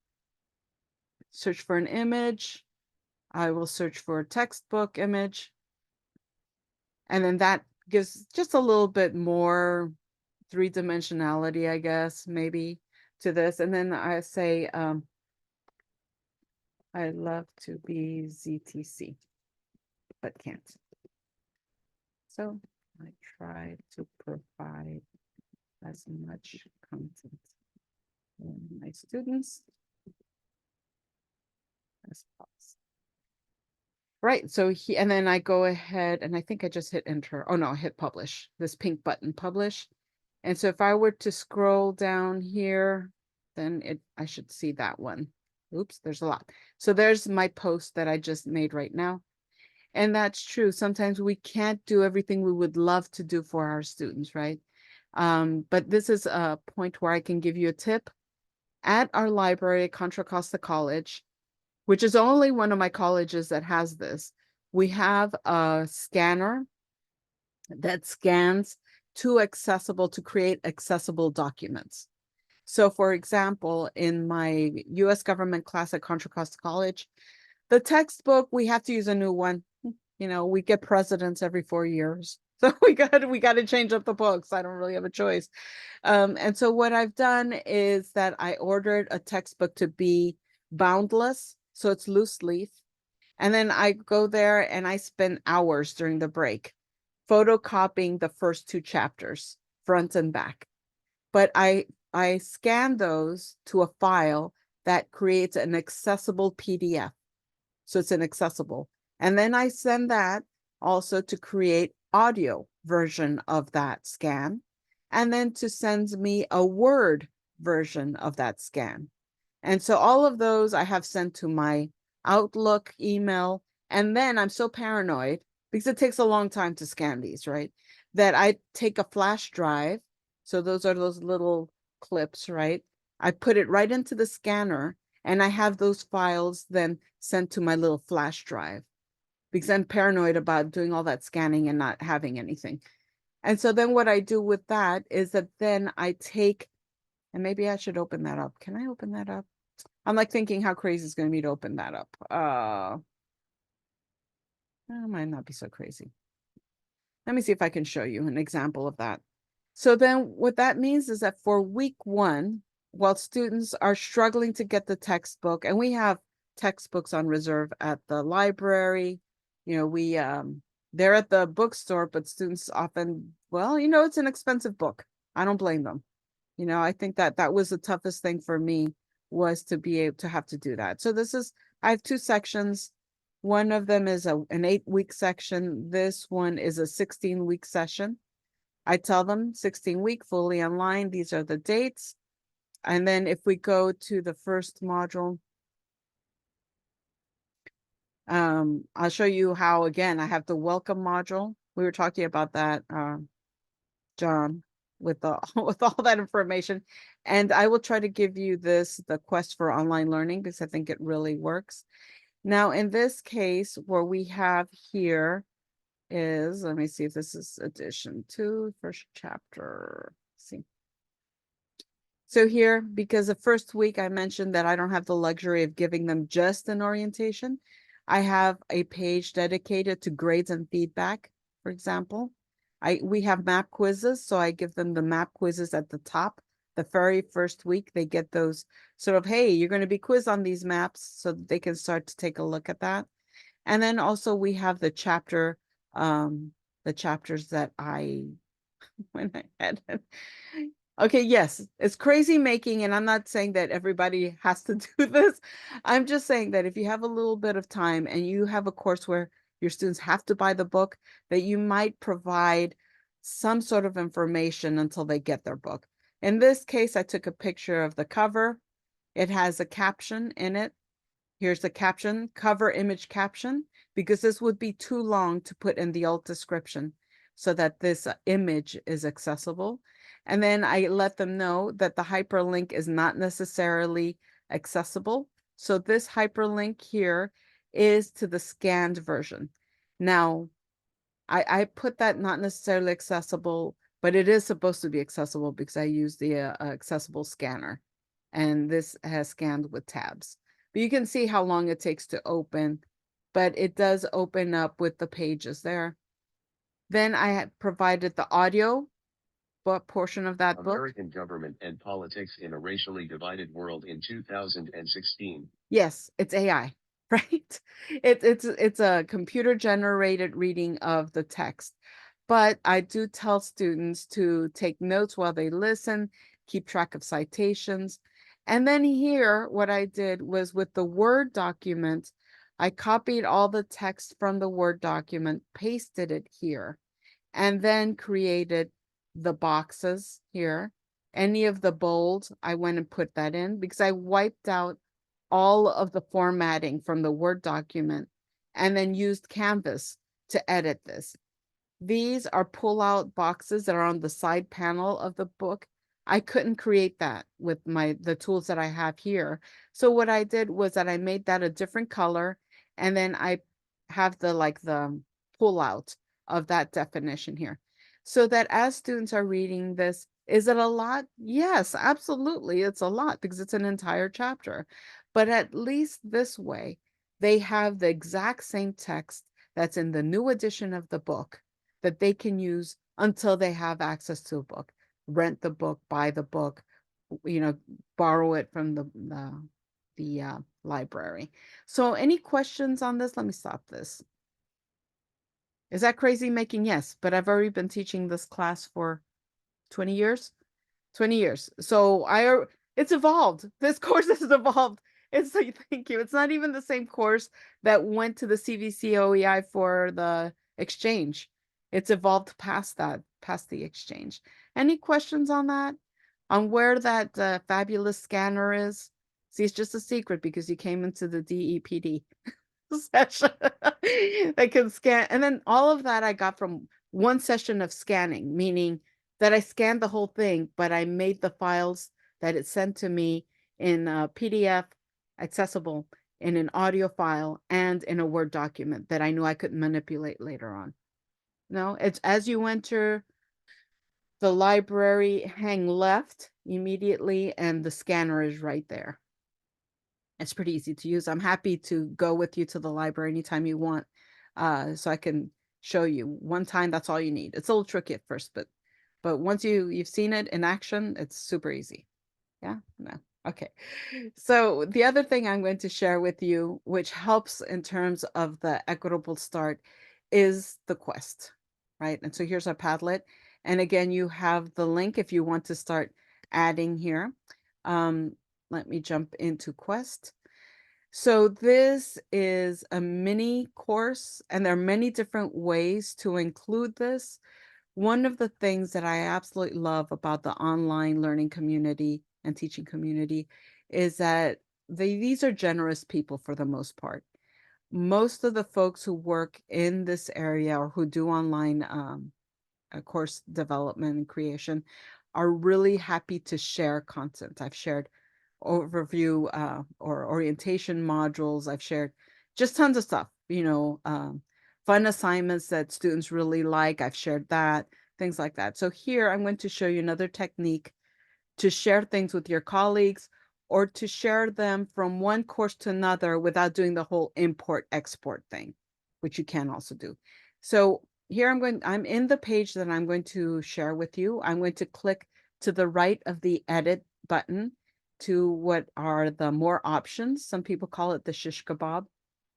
Search for an image. I will search for a textbook image. And then that gives just a little bit more three-dimensionality, I guess, maybe, to this. And then I say, I love to be ZTC, but can't. So I try to provide as much content for my students as possible. Right, so and then I go ahead and I think I just hit enter. Oh no, I hit publish, this pink button, publish. And so if I were to scroll down here, then I should see that one. Oops, there's a lot. So there's my post that I just made right now. And that's true. Sometimes we can't do everything we would love to do for our students, right? But this is a point where I can give you a tip. At our library at Contra Costa College, which is only one of my colleges that has this, we have a scanner that scans to create accessible documents. So for example, in my US government class at Contra Costa College, the textbook, we have to use a new one. You know, we get presidents every 4 years. So we got to change up the books. I don't really have a choice. And so what I've done is that I ordered a textbook to be boundless, so it's loose leaf. And then I go there and I spend hours during the break photocopying the first 2 chapters, front and back. But I scan those to a file that creates an accessible PDF. So it's inaccessible. And then I send that also to create audio version of that scan, and then to send me a Word version of that scan. And so all of those I have sent to my Outlook email. And then I'm so paranoid because it takes a long time to scan these, right? That I take a flash drive. So those are those little clips, right? I put it right into the scanner and I have those files then sent to my little flash drive because I'm paranoid about doing all that scanning and not having anything. And so then what I do with that is that then I take, and maybe I should open that up. Can I open that up? I'm like thinking how crazy it's going to be to open that up. It might not be so crazy. Let me see if I can show you an example of that. So then what that means is that for week 1, while students are struggling to get the textbook, and we have textbooks on reserve at the library, you know, they're at the bookstore, but students often, well, you know, it's an expensive book. I don't blame them. You know, I think that that was the toughest thing for me, was to be able to have to do that. So I have 2 sections. One of them is an 8-week section. This one is a 16-week session. I tell them 16-week, fully online. These are the dates. And then if we go to the first module, I'll show you how, again, I have the welcome module. We were talking about that, John, with with all that information. And I will try to give you the quest for online learning, because I think it really works. Now, in this case, what we have here is, let me see if this is addition to first chapter. Let's see. So here, because the first week I mentioned that I don't have the luxury of giving them just an orientation, I have a page dedicated to grades and feedback, for example. We have map quizzes, so I give them the map quizzes at the top. The very first week, they get those sort of, hey, you're going to be quizzed on these maps, so that they can start to take a look at that. And then also we have the chapters that I went ahead and okay, yes, it's crazy making, and I'm not saying that everybody has to do this. I'm just saying that if you have a little bit of time and you have a course where your students have to buy the book, that you might provide some sort of information until they get their book. In this case, I took a picture of the cover. It has a caption in it. Here's the caption, cover image caption, because this would be too long to put in the alt description, so that this image is accessible. And then I let them know that the hyperlink is not necessarily accessible. So this hyperlink here is to the scanned version. Now, I put that not necessarily accessible, but it is supposed to be accessible because I use the accessible scanner. And this has scanned with tabs. But you can see how long it takes to open, but it does open up with the pages there. Then I had provided the audio portion of that book. American Government and Politics in a Racially Divided World in 2016. Yes, it's AI, right? It's a computer generated reading of the text. But I do tell students to take notes while they listen, keep track of citations. And then here, what I did was with the Word document, I copied all the text from the Word document, pasted it here, and then created the boxes here. Any of the bold, I went and put that in because I wiped out all of the formatting from the Word document and then used Canvas to edit this. These are pull-out boxes that are on the side panel of the book. I couldn't create that with the tools that I have here. So what I did was that I made that a different color, and then I have the pull-out of that definition here. So that as students are reading this, is it a lot? Yes, absolutely. It's a lot because it's an entire chapter. But at least this way, they have the exact same text that's in the new edition of the book that they can use until they have access to a book, rent the book, buy the book, borrow it from the library. So any questions on this? Let me stop this. Is that crazy making? Yes, but I've already been teaching this class for 20 years. 20 years. So it's evolved. This course has evolved. It's like, thank you. It's not even the same course that went to the CVC OEI for the exchange. It's evolved past that, past the exchange. Any questions on that? On where that fabulous scanner is? See, it's just a secret because you came into the DEPD session. I can scan, and then all of that I got from one session of scanning, meaning that I scanned the whole thing, but I made the files that it sent to me in a PDF accessible, in an audio file, and in a Word document that I knew I could manipulate later on. No, it's as you enter the library, hang left immediately, and the scanner is right there. It's pretty easy to use. I'm happy to go with you to the library anytime you want, so I can show you. One time, that's all you need. It's a little tricky at first, but once you've seen it in action, it's super easy. Yeah, no, okay. So the other thing I'm going to share with you, which helps in terms of the equitable start, is the quest, right? And so here's our Padlet, and again, you have the link if you want to start adding here. Let me jump into Quest. So this is a mini course, and there are many different ways to include this. One of the things that I absolutely love about the online learning community and teaching community is that these are generous people for the most part. Most of the folks who work in this area or who do online course development and creation are really happy to share content. I've shared overview or orientation modules. I've shared just tons of stuff, fun assignments that students really like. I've shared that, things like that. So here I'm going to show you another technique to share things with your colleagues or to share them from one course to another without doing the whole import export thing, which you can also do. So here I'm in the page that I'm going to share with you. I'm going to click to the right of the edit button to what are the more options. Some people call it the shish kebab.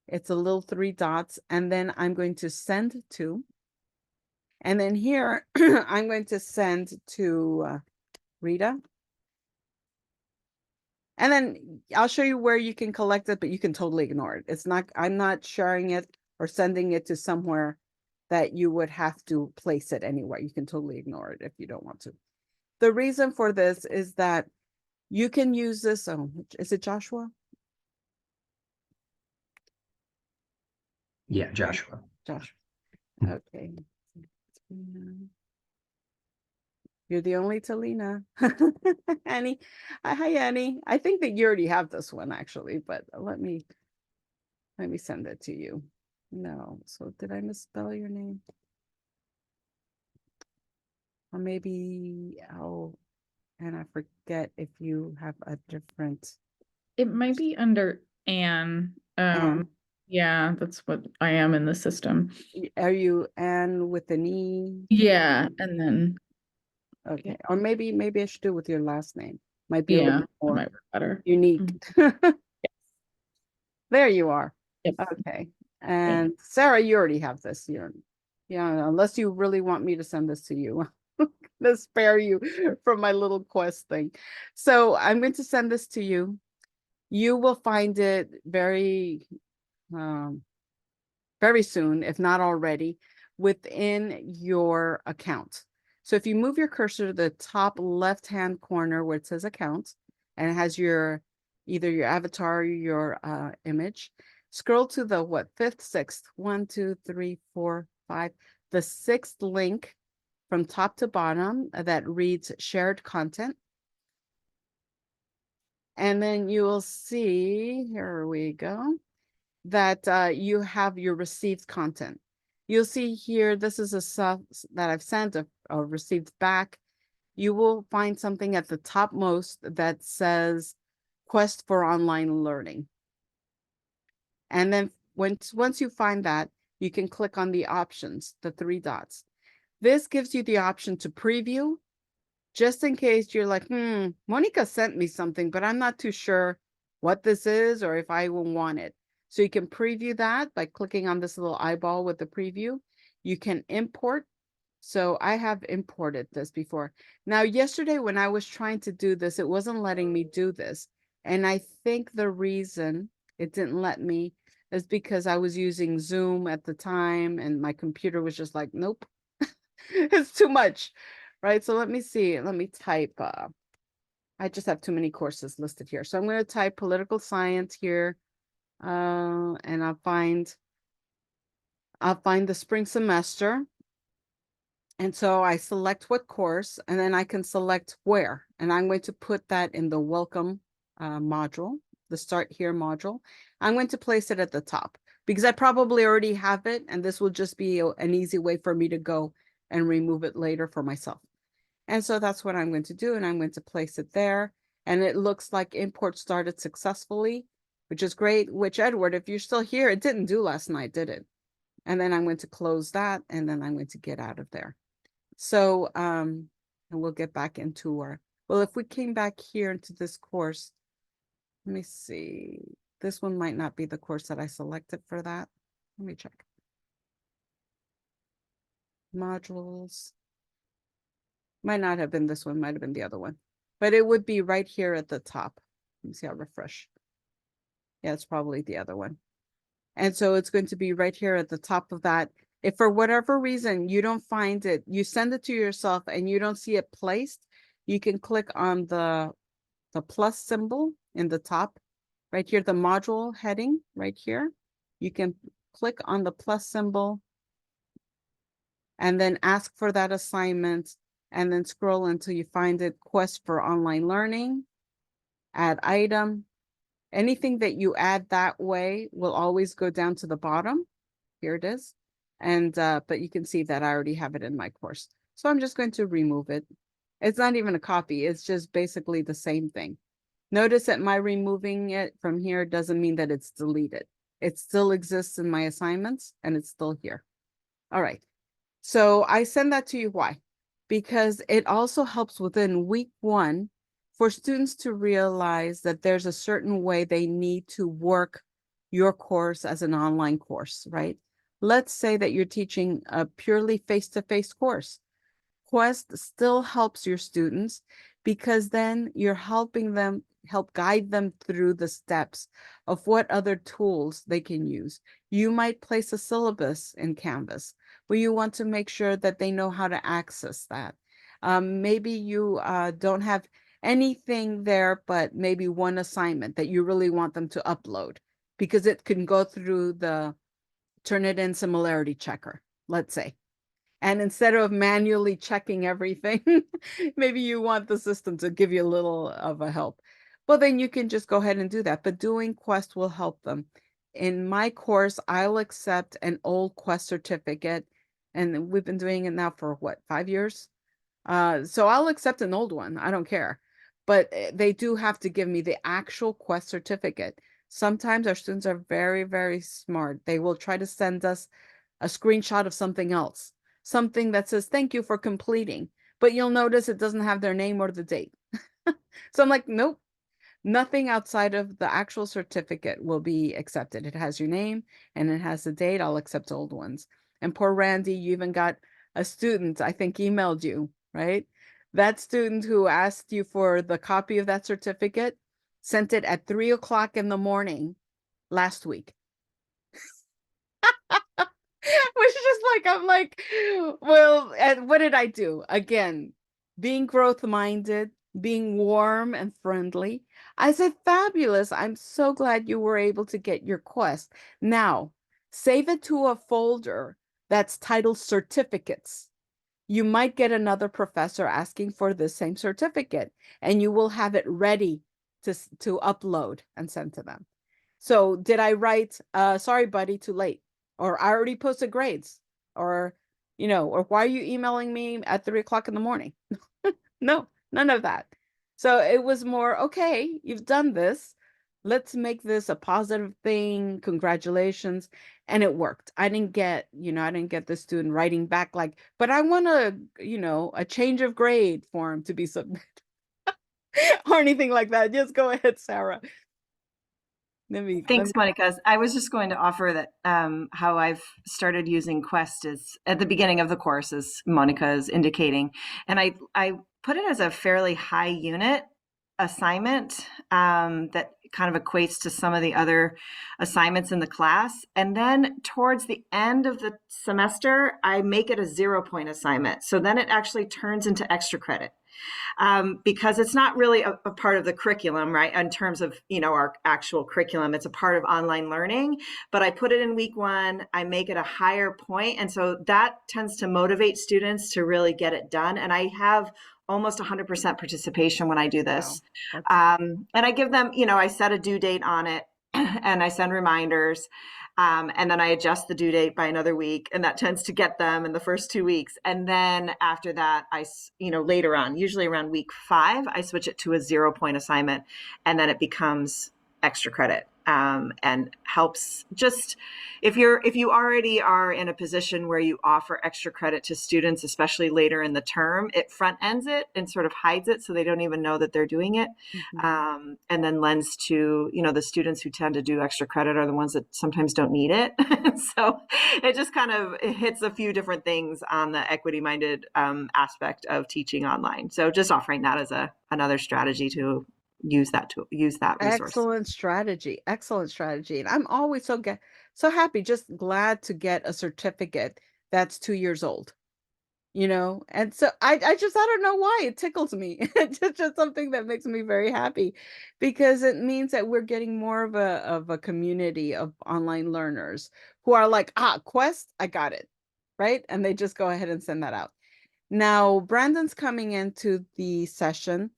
It's a little 3 dots, and then I'm going to send to, and then here I'm going to send to Rita. And then I'll show you where you can collect it, but you can totally ignore it. I'm not sharing it or sending it to somewhere that you would have to place it anywhere. You can totally ignore it if you don't want to. The reason for this is that you can use this. Oh, is it Joshua? Yeah, Joshua. Joshua. Okay. You're the only Talina. Annie. Hi, Annie. I think that you already have this one actually, but let me send it to you. No. So did I misspell your name? Or maybe and I forget if you have a different. It might be under Anne. Anne? Yeah, that's what I am in the system. Are you Anne with an E? Yeah, and then Okay. Or maybe I should do it with your last name. Might be a yeah, little that more might work better. unique. There you are. Yep. Okay. And Sarah, you already have this. Yeah, unless you really want me to send this to you. To spare you from my little quest thing. So I'm going to send this to you. You will find it very soon, if not already, within your account. So if you move your cursor to the top left-hand corner where it says account, and it has either your avatar or your image. scroll to the what, fifth, sixth, 1, 2, 3, 4, 5, the sixth link from top to bottom that reads shared content. And then you will see, here we go, that you have your received content. You'll see here, this is a stuff that I've sent or received back. You will find something at the topmost that says Quest for Online Learning. And then once you find that, you can click on the options, the 3 dots. This gives you the option to preview, just in case you're like, Monica sent me something, but I'm not too sure what this is or if I will want it. So you can preview that by clicking on this little eyeball with the preview. You can import. So I have imported this before. Now, yesterday when I was trying to do this, it wasn't letting me do this. And I think the reason it didn't let me is because I was using Zoom at the time and my computer was just like, nope, it's too much, right? So let me see, let me type, I just have too many courses listed here. So I'm going to type political science here, and I'll find the spring semester. And so I select what course, and then I can select where, and I'm going to put that in the welcome module, the start here module. I'm going to place it at the top because I probably already have it, and this will just be an easy way for me to go and remove it later for myself. And so that's what I'm going to do, and I'm going to place it there. And it looks like import started successfully, which is great. Which, Edward, if you're still here, it didn't do last night, did it? And then I'm going to close that, and then I'm going to get out of there. So, and we'll get back into our, well, if we came back here into this course, let me see. This one might not be the course that I selected for that. Let me check. Modules. Might not have been this one, might have been the other one. But it would be right here at the top. Let me see, I'll refresh. Yeah, it's probably the other one. And so it's going to be right here at the top of that. If for whatever reason you don't find it, you send it to yourself and you don't see it placed, you can click on the plus symbol in the top, right here, the module heading right here. You can click on the plus symbol and then ask for that assignment and then scroll until you find it, Quest for Online Learning, add item. Anything that you add that way will always go down to the bottom. Here it is. And, but you can see that I already have it in my course. So I'm just going to remove it. It's not even a copy. It's just basically the same thing. Notice that my removing it from here doesn't mean that it's deleted. It still exists in my assignments and it's still here. All right. So I send that to you. Why? Because it also helps within week 1 for students to realize that there's a certain way they need to work your course as an online course, right? Let's say that you're teaching a purely face-to-face course. Quest still helps your students because then you're helping them guide them through the steps of what other tools they can use. You might place a syllabus in Canvas where you want to make sure that they know how to access that. Maybe you don't have anything there, but maybe one assignment that you really want them to upload because it can go through the Turnitin similarity checker, let's say. And instead of manually checking everything, maybe you want the system to give you a little of a help. Well, then you can just go ahead and do that. But doing Quest will help them. In my course, I'll accept an old Quest certificate. And we've been doing it now for what, 5 years? So I'll accept an old one. I don't care. But they do have to give me the actual Quest certificate. Sometimes our students are very, very smart. They will try to send us a screenshot of something else, something that says, thank you for completing. But you'll notice it doesn't have their name or the date. So I'm like, nope, nothing outside of the actual certificate will be accepted. It has your name and it has the date. I'll accept old ones. And poor Randy, you even got a student, I think, emailed you, right? That student who asked you for the copy of that certificate sent it at 3 o'clock in the morning last week. Which is just like, I'm like, well, and what did I do? Again, being growth minded, being warm and friendly. I said, fabulous. I'm so glad you were able to get your quest. Now, save it to a folder that's titled certificates. You might get another professor asking for the same certificate, and you will have it ready to upload and send to them. So did I write, sorry, buddy, too late? Or I already posted grades? Or, or why are you emailing me at 3 o'clock in the morning? No, none of that. So it was more, okay, you've done this. Let's make this a positive thing. Congratulations. And it worked. I didn't get the student writing back like, but I want a change of grade form to be submitted or anything like that. Just go ahead, Sarah. Thanks, Monica. I was just going to offer that how I've started using Quest is at the beginning of the course, as Monica is indicating. And I put it as a fairly high unit assignment that kind of equates to some of the other assignments in the class. And then towards the end of the semester, I make it a 0-point assignment. So then it actually turns into extra credit. Because it's not really a part of the curriculum, right? In terms of, our actual curriculum, it's a part of online learning, but I put it in week 1, I make it a higher point. And so that tends to motivate students to really get it done. And I have almost 100% participation when I do this. Wow. And I give them, I set a due date on it and I send reminders. And then I adjust the due date by another week, and that tends to get them in the first 2 weeks. And then after that, later on, usually around week 5, I switch it to a 0-point assignment, and then it becomes extra credit. And helps just if you already are in a position where you offer extra credit to students, especially later in the term, it front ends it and sort of hides it so they don't even know that they're doing it. Mm-hmm. And then lends to, the students who tend to do extra credit are the ones that sometimes don't need it. So it just kind of hits a few different things on the equity-minded aspect of teaching online. So just offering that as another strategy to use that resource. Excellent strategy. And I'm always so happy, just glad to get a certificate that's 2 years old, and so I don't know why it tickles me. It's just something that makes me very happy, because it means that we're getting more of a community of online learners who are like, Quest, I got it, right? And they just go ahead and send that out. Now, Brandon's coming into the session.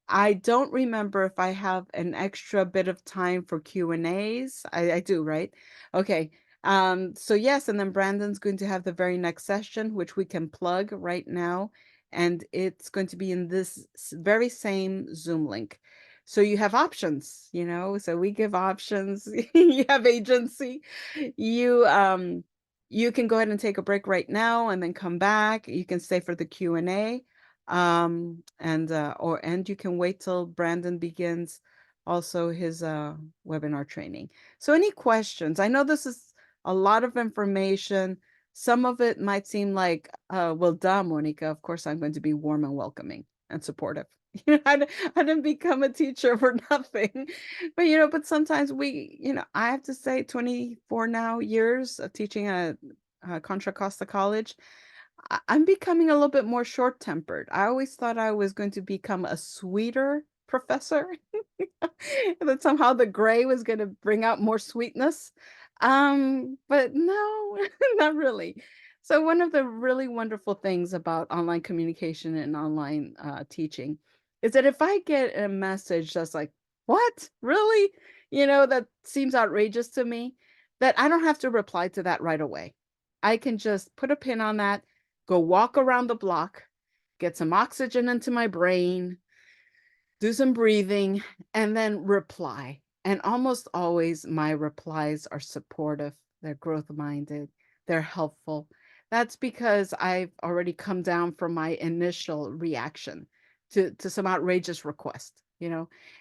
I don't remember if I have an extra bit of time for Q&As. I do, right? Okay. So yes, and then Brandon's going to have the very next session, which we can plug right now. And it's going to be in this very same Zoom link. So you have options, so we give options. You have agency. You can go ahead and take a break right now and then come back. You can stay for the Q&A. And you can wait till Brandon begins also his webinar training. So any questions? I know this is a lot of information. Some of it might seem like, well, duh, Monica, of course I'm going to be warm and welcoming and supportive. I didn't become a teacher for nothing, but sometimes I have to say 24 now years of teaching at Contra Costa College. I'm becoming a little bit more short-tempered. I always thought I was going to become a sweeter professor, that somehow the gray was going to bring out more sweetness. But no, not really. So one of the really wonderful things about online communication and online teaching is that if I get a message that's like, what, really? That seems outrageous to me, that I don't have to reply to that right away. I can just put a pin on that, go walk around the block, get some oxygen into my brain, do some breathing, and then reply. And almost always my replies are supportive, they're growth-minded, they're helpful. That's because I've already come down from my initial reaction to some outrageous request,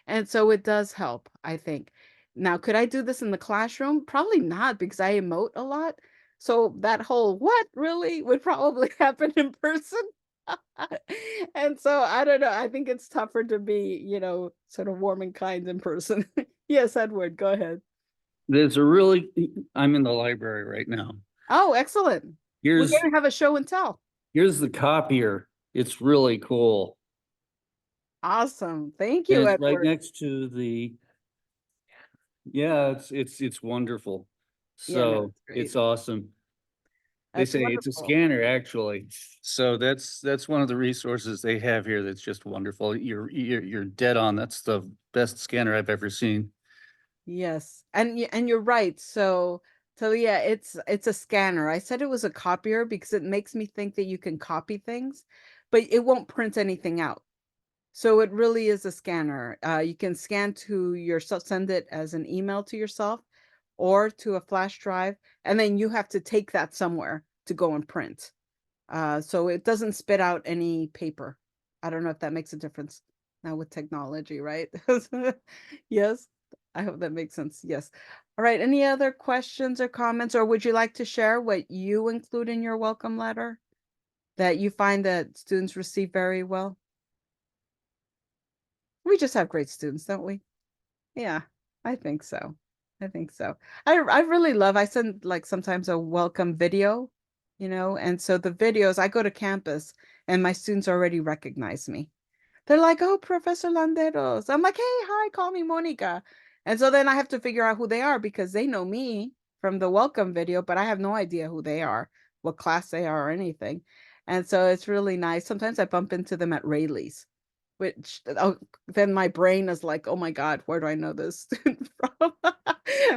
And so it does help, I think. Now, could I do this in the classroom? Probably not, because I emote a lot. So that whole what really would probably happen in person. And so I don't know. I think it's tougher to be, sort of warm and kind in person. Yes, Edward, go ahead. I'm in the library right now. Oh, excellent. We're going to have a show and tell. Here's the copier. It's really cool. Awesome. Thank And you, it's right Edward. next to the, yeah, it's wonderful. Yeah, no, So it's great. it's awesome. They That's say it's a wonderful. scanner, actually. So that's one of the resources they have here that's just wonderful. You're dead on. That's the best scanner I've ever seen. Yes. And you're right. So yeah, it's a scanner. I said it was a copier because it makes me think that you can copy things, but it won't print anything out. So it really is a scanner. You can scan to yourself, send it as an email to yourself or to a flash drive, and then you have to take that somewhere to go and print. So it doesn't spit out any paper. I don't know if that makes a difference now with technology, right? Yes, I hope that makes sense. Yes. All right. Any other questions or comments, or would you like to share what you include in your welcome letter that you find that students receive very well? We just have great students, don't we? Yeah, I think so. I think so. I really love, I send like sometimes a welcome video, and so the videos, I go to campus and my students already recognize me. They're like, "Oh, Professor Landeros." I'm like, "Hey, hi, call me Monica." And so then I have to figure out who they are because they know me from the welcome video, but I have no idea who they are, what class they are, or anything. And so it's really nice. Sometimes I bump into them at Rayleigh's, which then my brain is like, "Oh my God, where do I know this student from?"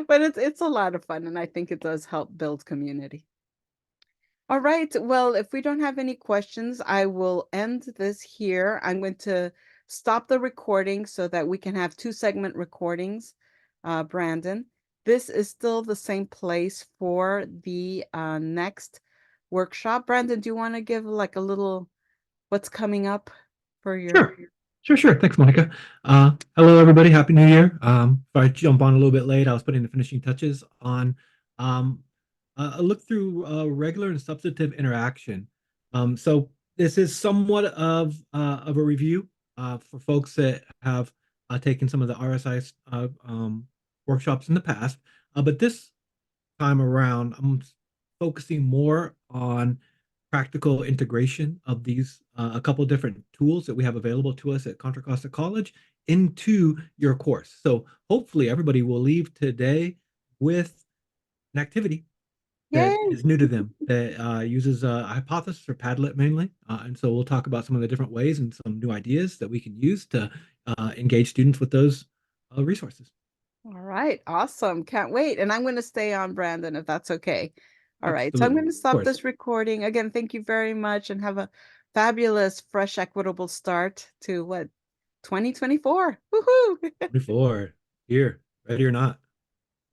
But it's a lot of fun, and I think it does help build community. All right. Well, if we don't have any questions, I will end this here. I'm going to stop the recording so that we can have 2-segment recordings, Brandon. This is still the same place for the next workshop. Brandon, do you want to give like a little what's coming up for your? Sure. Thanks, Monica. Hello, everybody. Happy New Year. If I jump on a little bit late, I was putting the finishing touches on um, a look through regular and substantive interaction. So this is somewhat of a review for folks that have taken some of the RSI workshops in the past. But this time around, I'm focusing more on practical integration of these a couple different tools that we have available to us at Contra Costa College into your course. So hopefully everybody will leave today with an activity that Yay! is new to them that uses a hypothesis or Padlet mainly. And so we'll talk about some of the different ways and some new ideas that we can use to engage students with those resources. All right, awesome. Can't wait. And I'm going to stay on, Brandon, if that's okay. All right, so I'm Absolutely, going to of stop course. this recording. Again, thank you very much and have a fabulous, fresh, equitable start to what, 2024. Woohoo! 24 here, ready or not.